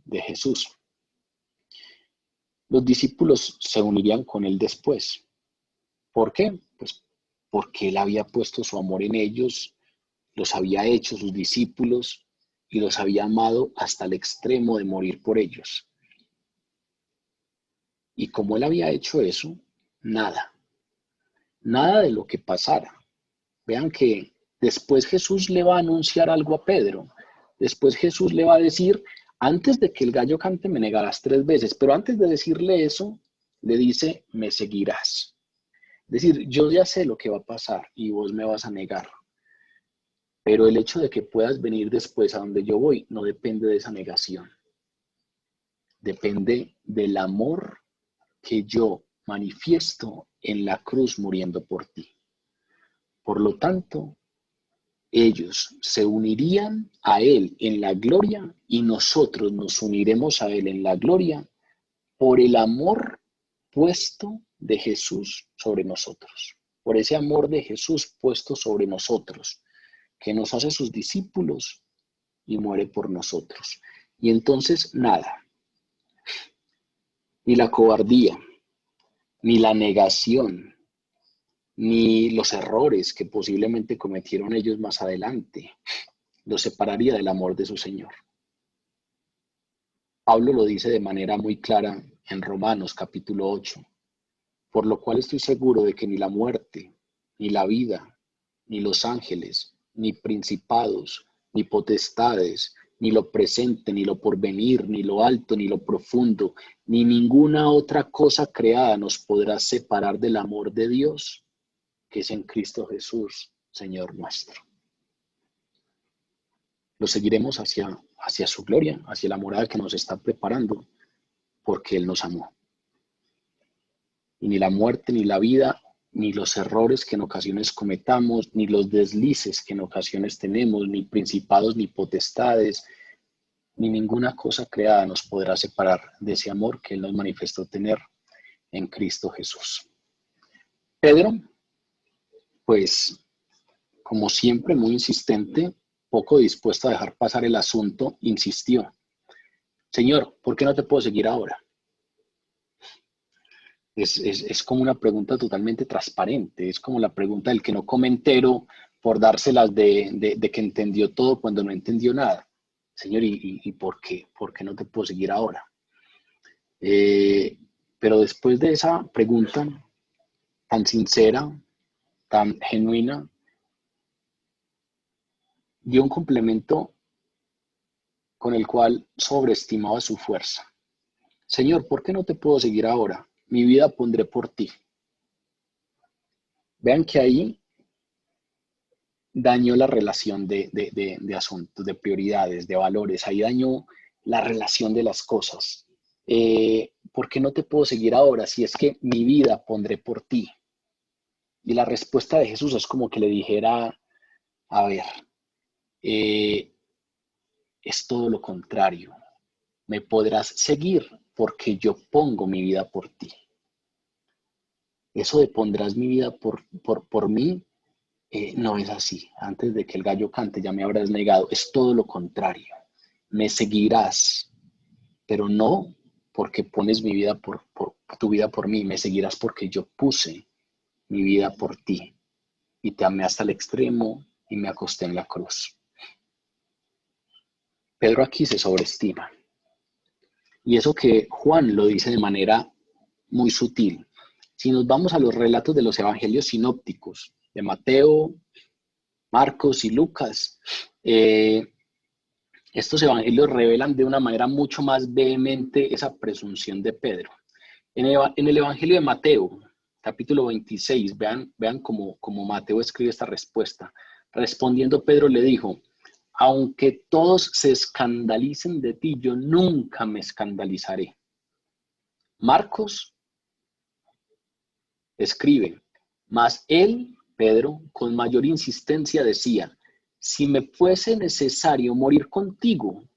de Jesús. Los discípulos se unirían con él después. ¿Por qué? Pues porque él había puesto su amor en ellos, los había hecho sus discípulos y los había amado hasta el extremo de morir por ellos. Y como él había hecho eso, nada de lo que pasara. Vean que después Jesús le va a anunciar algo a Pedro. Después Jesús le va a decir: antes de que el gallo cante me negarás 3 veces. Pero antes de decirle eso, le dice: me seguirás. Es decir, yo ya sé lo que va a pasar y vos me vas a negar. Pero el hecho de que puedas venir después a donde yo voy no depende de esa negación. Depende del amor que yo manifiesto en la cruz muriendo por ti. Por lo tanto, ellos se unirían a Él en la gloria y nosotros nos uniremos a Él en la gloria por el amor puesto de Jesús sobre nosotros. Por ese amor de Jesús puesto sobre nosotros, que nos hace sus discípulos y muere por nosotros. Y entonces nada, ni la cobardía, ni la negación, ni los errores que posiblemente cometieron ellos más adelante, los separaría del amor de su Señor. Pablo lo dice de manera muy clara en Romanos capítulo 8, por lo cual estoy seguro de que ni la muerte, ni la vida, ni los ángeles, ni principados, ni potestades, ni lo presente, ni lo porvenir, ni lo alto, ni lo profundo, ni ninguna otra cosa creada nos podrá separar del amor de Dios, que es en Cristo Jesús, Señor nuestro. Lo seguiremos hacia su gloria, hacia la morada que nos está preparando, porque Él nos amó. Y ni la muerte, ni la vida, ni los errores que en ocasiones cometamos, ni los deslices que en ocasiones tenemos, ni principados, ni potestades, ni ninguna cosa creada nos podrá separar de ese amor que Él nos manifestó tener en Cristo Jesús. Pedro, pues, como siempre, muy insistente, poco dispuesto a dejar pasar el asunto, insistió: Señor, ¿por qué no te puedo seguir ahora? Es como una pregunta totalmente transparente, es como la pregunta del que no come entero por dárselas de que entendió todo cuando no entendió nada. Señor, ¿y por qué? ¿Por qué no te puedo seguir ahora? Pero después de esa pregunta tan sincera, tan genuina, dio un complemento con el cual sobreestimaba su fuerza. Señor, ¿por qué no te puedo seguir ahora? Mi vida pondré por ti. Vean que ahí dañó la relación de asuntos, de prioridades, de valores. Ahí dañó la relación de las cosas. ¿Por qué no te puedo seguir ahora si es que mi vida pondré por ti? Y la respuesta de Jesús es como que le dijera, a ver, es todo lo contrario. Me podrás seguir porque yo pongo mi vida por ti. Eso de pondrás mi vida por mí, no es así. Antes de que el gallo cante ya me habrás negado. Es todo lo contrario. Me seguirás, pero no porque pones mi vida por tu vida por mí. Me seguirás porque yo puse mi vida por ti y te amé hasta el extremo y me acosté en la cruz. Pedro aquí se sobreestima. Y eso que Juan lo dice de manera muy sutil. Si nos vamos a los relatos de los evangelios sinópticos, de Mateo, Marcos y Lucas, estos evangelios revelan de una manera mucho más vehemente esa presunción de Pedro. En el evangelio de Mateo, capítulo 26, vean cómo Mateo escribe esta respuesta. Respondiendo Pedro le dijo: aunque todos se escandalicen de ti, yo nunca me escandalizaré. Marcos escribe: mas él, Pedro, con mayor insistencia decía: si me fuese necesario morir contigo,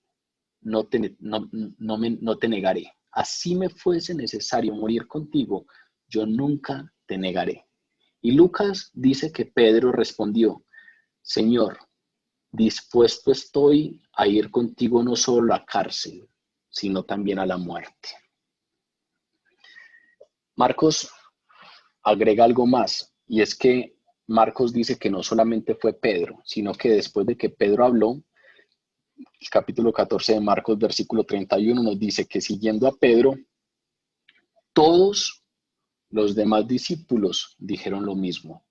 no te negaré. Así me fuese necesario morir contigo, yo nunca te negaré. Y Lucas dice que Pedro respondió: Señor, dispuesto estoy a ir contigo no solo a la cárcel, sino también a la muerte. Marcos agrega algo más, y es que Marcos dice que no solamente fue Pedro, sino que después de que Pedro habló, el capítulo 14 de Marcos, versículo 31, nos dice que siguiendo a Pedro, todos los demás discípulos dijeron lo mismo: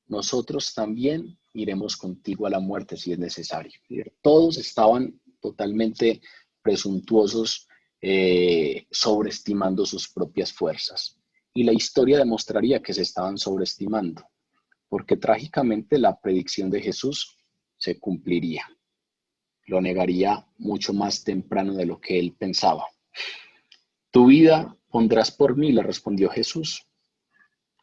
nosotros también iremos contigo a la muerte si es necesario. Todos estaban totalmente presuntuosos, sobreestimando sus propias fuerzas. Y la historia demostraría que se estaban sobreestimando, porque trágicamente la predicción de Jesús se cumpliría. Lo negaría mucho más temprano de lo que él pensaba. Tu vida pondrás por mí, le respondió Jesús,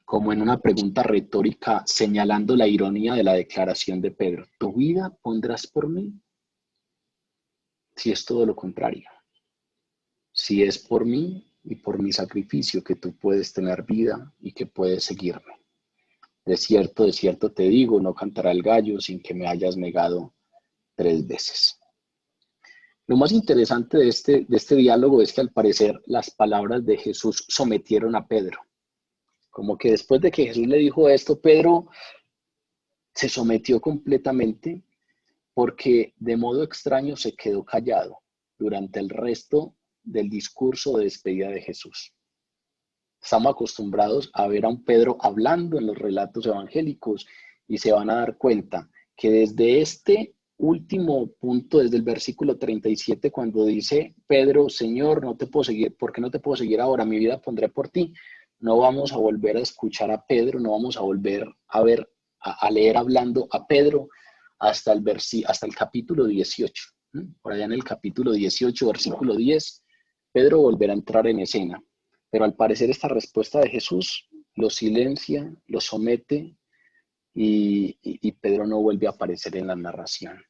como en una pregunta retórica, señalando la ironía de la declaración de Pedro. ¿Tu vida pondrás por mí? Si es todo lo contrario. Si es por mí y por mi sacrificio que tú puedes tener vida y que puedes seguirme. De cierto te digo, no cantará el gallo sin que me hayas negado 3 veces. Lo más interesante de este diálogo es que al parecer las palabras de Jesús sometieron a Pedro. Como que después de que Jesús le dijo esto, Pedro se sometió completamente, porque de modo extraño se quedó callado durante el resto del discurso de despedida de Jesús. Estamos acostumbrados a ver a un Pedro hablando en los relatos evangélicos y se van a dar cuenta que desde este último punto, desde el versículo 37, cuando dice Pedro, Señor, no te puedo seguir, ¿por qué no te puedo seguir ahora? Mi vida pondré por ti. No vamos a volver a escuchar a Pedro, no vamos a volver a ver, a leer hablando a Pedro hasta el capítulo 18. Por allá en el capítulo 18, versículo 10, Pedro volverá a entrar en escena. Pero al parecer esta respuesta de Jesús lo silencia, lo somete y Pedro no vuelve a aparecer en la narración.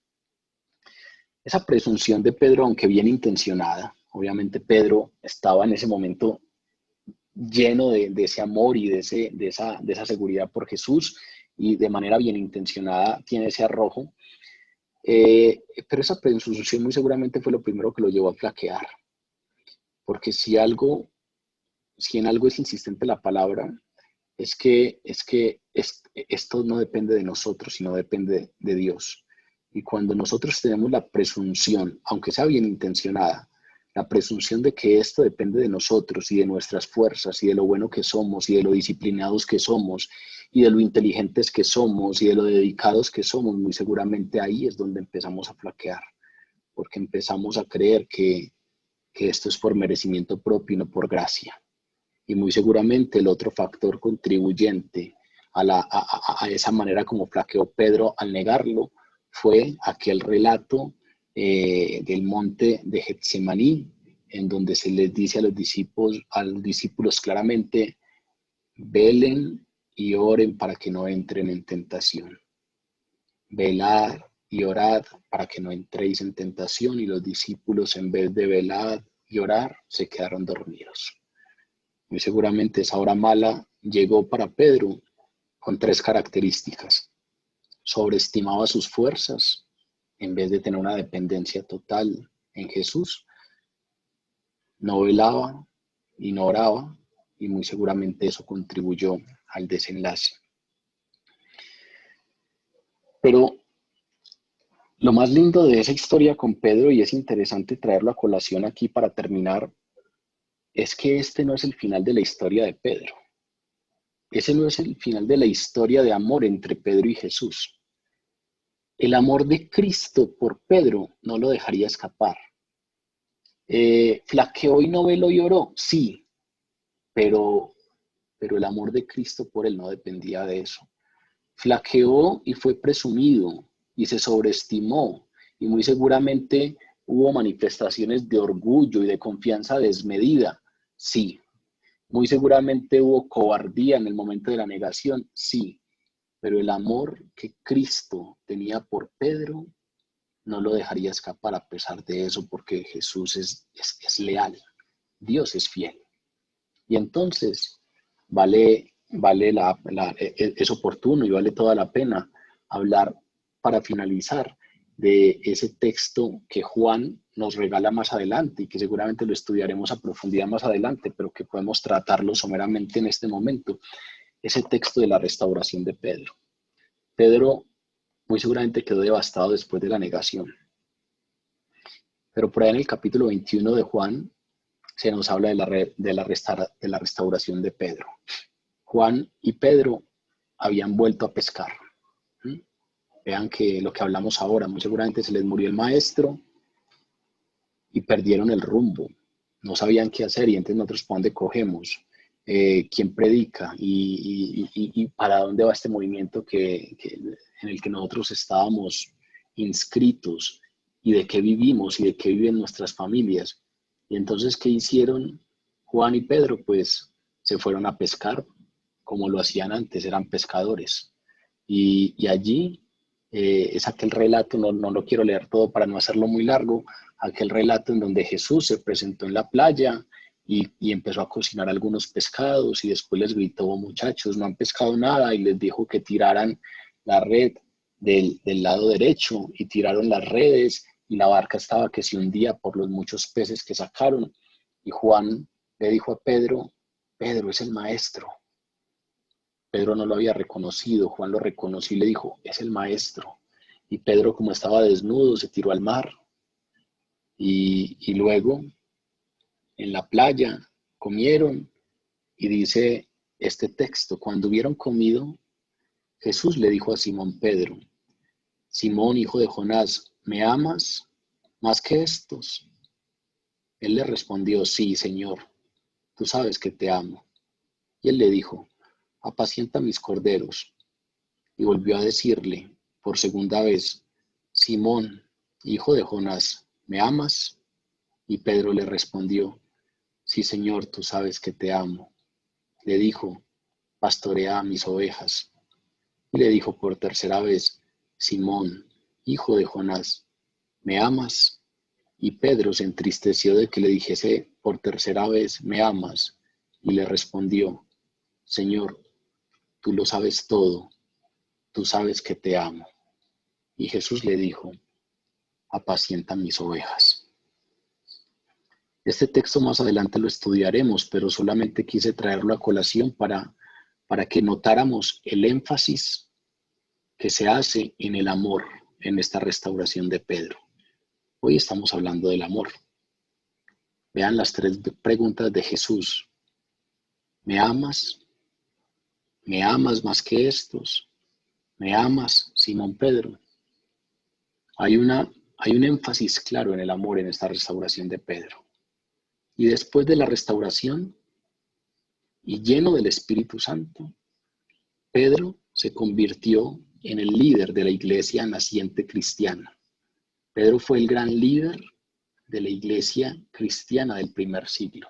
Esa presunción de Pedro, aunque bien intencionada, obviamente Pedro estaba en ese momento lleno de ese amor y de esa seguridad por Jesús y de manera bien intencionada tiene ese arrojo, pero esa presunción muy seguramente fue lo primero que lo llevó a flaquear, porque si en algo es insistente la palabra, es que esto no depende de nosotros, sino depende de Dios. Y cuando nosotros tenemos la presunción, aunque sea bien intencionada, la presunción de que esto depende de nosotros y de nuestras fuerzas y de lo bueno que somos y de lo disciplinados que somos y de lo inteligentes que somos y de lo dedicados que somos, muy seguramente ahí es donde empezamos a flaquear, porque empezamos a creer que esto es por merecimiento propio y no por gracia. Y muy seguramente el otro factor contribuyente a esa manera como flaqueó Pedro al negarlo fue aquel relato del monte de Getsemaní, en donde se les dice a los discípulos claramente, velen y oren para que no entren en tentación. Velad y orad para que no entréis en tentación, y los discípulos en vez de velar y orar se quedaron dormidos. Muy seguramente esa hora mala llegó para Pedro con tres características. Sobreestimaba sus fuerzas en vez de tener una dependencia total en Jesús. No velaba y no oraba, y muy seguramente eso contribuyó al desenlace. Pero lo más lindo de esa historia con Pedro, y es interesante traerlo a colación aquí para terminar, es que este no es el final de la historia de Pedro. Ese no es el final de la historia de amor entre Pedro y Jesús. El amor de Cristo por Pedro no lo dejaría escapar. ¿Flaqueó y no veló y oró? Sí, pero, pero el amor de Cristo por él no dependía de eso. Flaqueó y fue presumido y se sobreestimó, y muy seguramente hubo manifestaciones de orgullo y de confianza desmedida. Sí, muy seguramente hubo cobardía en el momento de la negación. Sí, pero el amor que Cristo tenía por Pedro no lo dejaría escapar a pesar de eso, porque Jesús es leal, Dios es fiel. Y entonces es oportuno y vale toda la pena hablar para finalizar de ese texto que Juan nos regala más adelante y que seguramente lo estudiaremos a profundidad más adelante, pero que podemos tratarlo someramente en este momento, ese texto de la restauración de Pedro. Pedro muy seguramente quedó devastado después de la negación. Pero por ahí en el capítulo 21 de Juan se nos habla de la restauración de Pedro. Juan y Pedro habían vuelto a pescar. ¿Mm? Vean que lo que hablamos ahora, muy seguramente se les murió el maestro y perdieron el rumbo. No sabían qué hacer y entonces nosotros para dónde cogemos, quién predica y para dónde va este movimiento en el que nosotros estábamos inscritos y de qué vivimos y de qué viven nuestras familias. Y entonces, ¿qué hicieron Juan y Pedro? Pues se fueron a pescar como lo hacían antes, eran pescadores. Y allí es aquel relato, no lo quiero leer todo para no hacerlo muy largo, aquel relato en donde Jesús se presentó en la playa y empezó a cocinar algunos pescados y después les gritó, muchachos, no han pescado nada, y les dijo que tiraran la red del lado derecho y tiraron las redes y la barca estaba que se hundía por los muchos peces que sacaron. Y Juan le dijo a Pedro, Pedro es el maestro. Pedro no lo había reconocido, Juan lo reconoció y le dijo, es el maestro. Y Pedro, como estaba desnudo, se tiró al mar y luego en la playa comieron y dice este texto, cuando hubieron comido, Jesús le dijo a Simón Pedro, Simón, hijo de Jonás, ¿me amas más que estos? Él le respondió, sí, Señor, tú sabes que te amo. Y él le dijo, apacienta mis corderos. Y volvió a decirle por segunda vez, Simón, hijo de Jonás, ¿me amas? Y Pedro le respondió, sí, Señor, tú sabes que te amo. Le dijo, pastorea mis ovejas. Y le dijo por tercera vez, Simón, hijo de Jonás, ¿me amas? Y Pedro se entristeció de que le dijese por tercera vez, ¿me amas? Y le respondió, Señor, tú lo sabes todo, tú sabes que te amo. Y Jesús le dijo, apacienta mis ovejas. Este texto más adelante lo estudiaremos, pero solamente quise traerlo a colación para que notáramos el énfasis que se hace en el amor en esta restauración de Pedro. Hoy estamos hablando del amor. Vean las tres preguntas de Jesús. ¿Me amas? ¿Me amas más que estos? ¿Me amas, Simón Pedro? Hay un énfasis claro en el amor en esta restauración de Pedro. Y después de la restauración y lleno del Espíritu Santo, Pedro se convirtió en el líder de la iglesia naciente cristiana. Pedro fue el gran líder de la iglesia cristiana del primer siglo.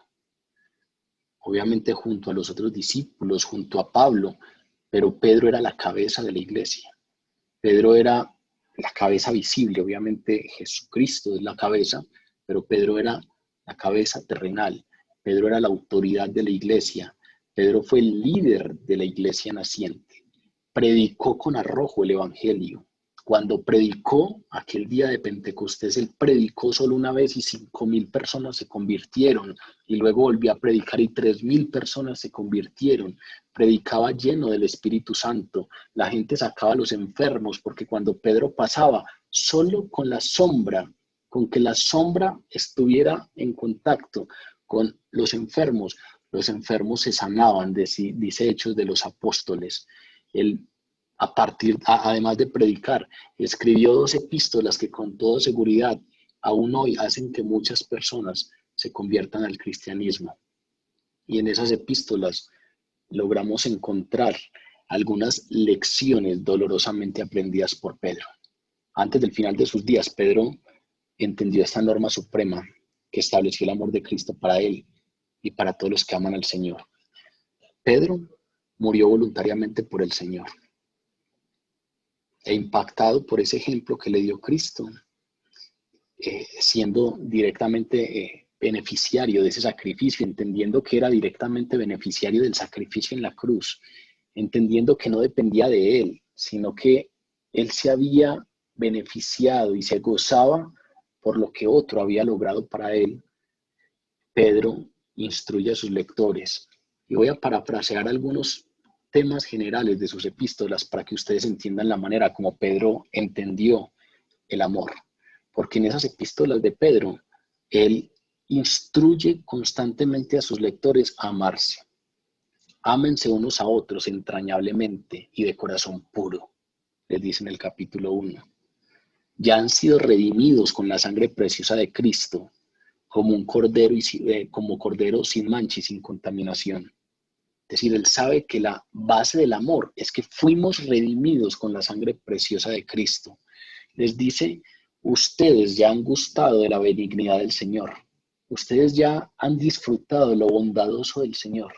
Obviamente junto a los otros discípulos, junto a Pablo, pero Pedro era la cabeza de la iglesia. Pedro era la cabeza visible, obviamente Jesucristo es la cabeza, pero Pedro era la cabeza terrenal. Pedro era la autoridad de la iglesia. Pedro fue el líder de la iglesia naciente. Predicó con arrojo el evangelio. Cuando predicó aquel día de Pentecostés, él predicó solo una vez y 5,000 personas se convirtieron. Y luego volvió a predicar y 3,000 personas se convirtieron. Predicaba lleno del Espíritu Santo. La gente sacaba a los enfermos porque cuando Pedro pasaba, solo con la sombra, con que la sombra estuviera en contacto con los enfermos se sanaban, dice Hechos de los Apóstoles. Él, además de predicar, escribió 2 epístolas que con toda seguridad aún hoy hacen que muchas personas se conviertan al cristianismo. Y en esas epístolas logramos encontrar algunas lecciones dolorosamente aprendidas por Pedro. Antes del final de sus días, Pedro entendió esta norma suprema que estableció el amor de Cristo para él y para todos los que aman al Señor. Pedro murió voluntariamente por el Señor. E impactado por ese ejemplo que le dio Cristo, siendo directamente beneficiario de ese sacrificio, entendiendo que era directamente beneficiario del sacrificio en la cruz, entendiendo que no dependía de él, sino que él se había beneficiado y se gozaba por lo que otro había logrado para él. Pedro instruye a sus lectores. Y voy a parafrasear algunos temas generales de sus epístolas para que ustedes entiendan la manera como Pedro entendió el amor. Porque en esas epístolas de Pedro, él instruye constantemente a sus lectores a amarse. Ámense unos a otros entrañablemente y de corazón puro, les dice en el capítulo 1. Ya han sido redimidos con la sangre preciosa de Cristo, como un cordero, como cordero sin mancha y sin contaminación. Es decir, él sabe que la base del amor es que fuimos redimidos con la sangre preciosa de Cristo. Les dice, ustedes ya han gustado de la benignidad del Señor. Ustedes ya han disfrutado de lo bondadoso del Señor.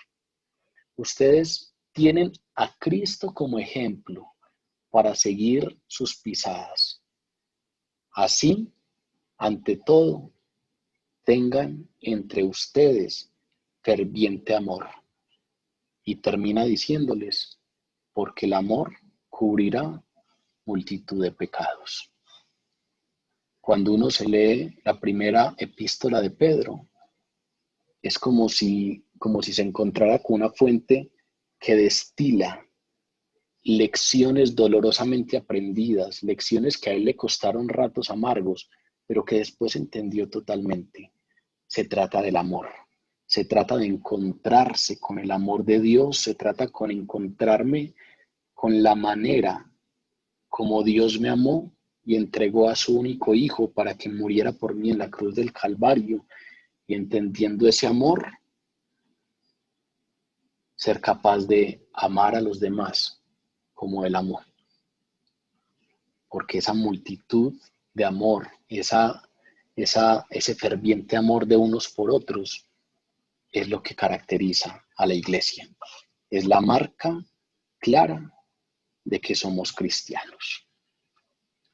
Ustedes tienen a Cristo como ejemplo para seguir sus pisadas. Así, ante todo, tengan entre ustedes ferviente amor. Y termina diciéndoles, porque el amor cubrirá multitud de pecados. Cuando uno se lee la primera epístola de Pedro, es como si se encontrara con una fuente que destila lecciones dolorosamente aprendidas, lecciones que a él le costaron ratos amargos, pero que después entendió totalmente. Se trata del amor. Se trata de encontrarse con el amor de Dios, se trata con encontrarme con la manera como Dios me amó y entregó a su único hijo para que muriera por mí en la cruz del Calvario, y entendiendo ese amor, ser capaz de amar a los demás como Él amó. Porque esa multitud de amor, ese ferviente amor de unos por otros, es lo que caracteriza a la iglesia. Es la marca clara de que somos cristianos.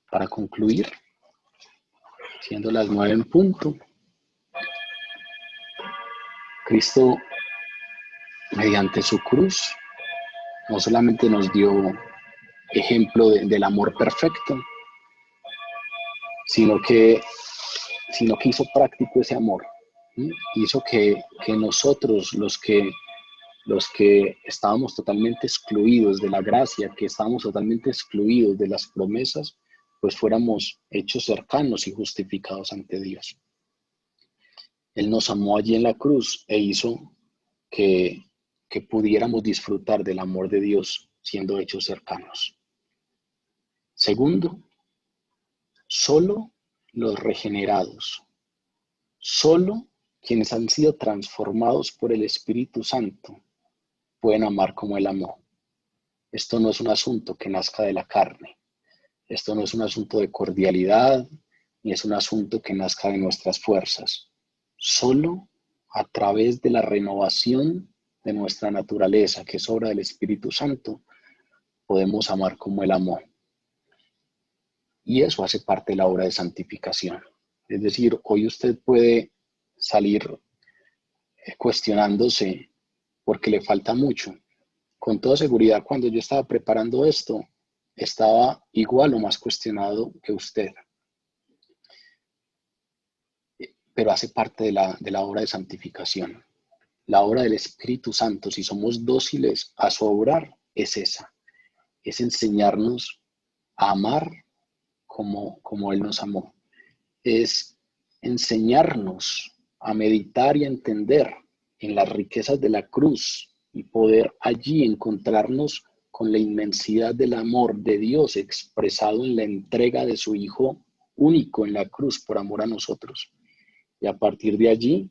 Para concluir, siendo las 9 en punto, Cristo, mediante su cruz, no solamente nos dio ejemplo del amor perfecto, sino que hizo práctico ese amor. Hizo que nosotros, los que estábamos totalmente excluidos de la gracia, que estábamos totalmente excluidos de las promesas, pues fuéramos hechos cercanos y justificados ante Dios. Él nos amó allí en la cruz e hizo que pudiéramos disfrutar del amor de Dios siendo hechos cercanos. Segundo, solo los regenerados, solo quienes han sido transformados por el Espíritu Santo pueden amar como Él amó. Esto no es un asunto que nazca de la carne. Esto no es un asunto de cordialidad, ni es un asunto que nazca de nuestras fuerzas. Solo a través de la renovación de nuestra naturaleza, que es obra del Espíritu Santo, podemos amar como Él amó. Y eso hace parte de la obra de santificación. Es decir, hoy usted puede salir cuestionándose porque le falta mucho. Con toda seguridad, cuando yo estaba preparando esto, estaba igual o más cuestionado que usted. Pero hace parte de la obra de santificación. La obra del Espíritu Santo, si somos dóciles a su obrar, es esa. Es enseñarnos a amar como Él nos amó. Es enseñarnos a meditar y a entender en las riquezas de la cruz y poder allí encontrarnos con la inmensidad del amor de Dios expresado en la entrega de su Hijo único en la cruz por amor a nosotros. Y a partir de allí,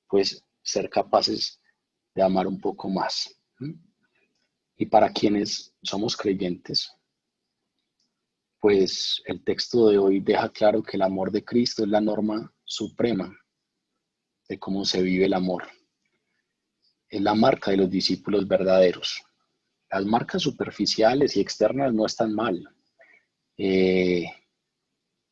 pues ser capaces de amar un poco más. Y para quienes somos creyentes, pues el texto de hoy deja claro que el amor de Cristo es la norma suprema de cómo se vive el amor. Es la marca de los discípulos verdaderos. Las marcas superficiales y externas no están mal.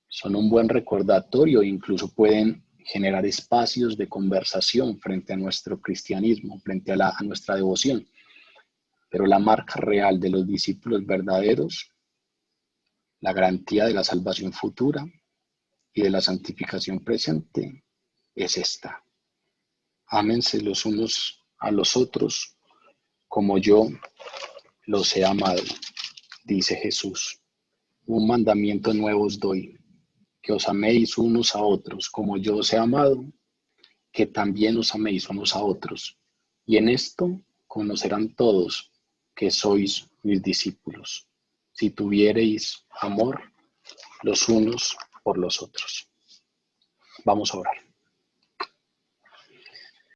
Son un buen recordatorio e incluso pueden generar espacios de conversación frente a nuestro cristianismo, frente a nuestra devoción. Pero la marca real de los discípulos verdaderos, la garantía de la salvación futura y de la santificación presente, es esta. Ámense los unos a los otros como yo los he amado, dice Jesús. Un mandamiento nuevo os doy, que os améis unos a otros como yo os he amado, que también os améis unos a otros. Y en esto conocerán todos que sois mis discípulos, si tuviereis amor los unos por los otros. Vamos a orar.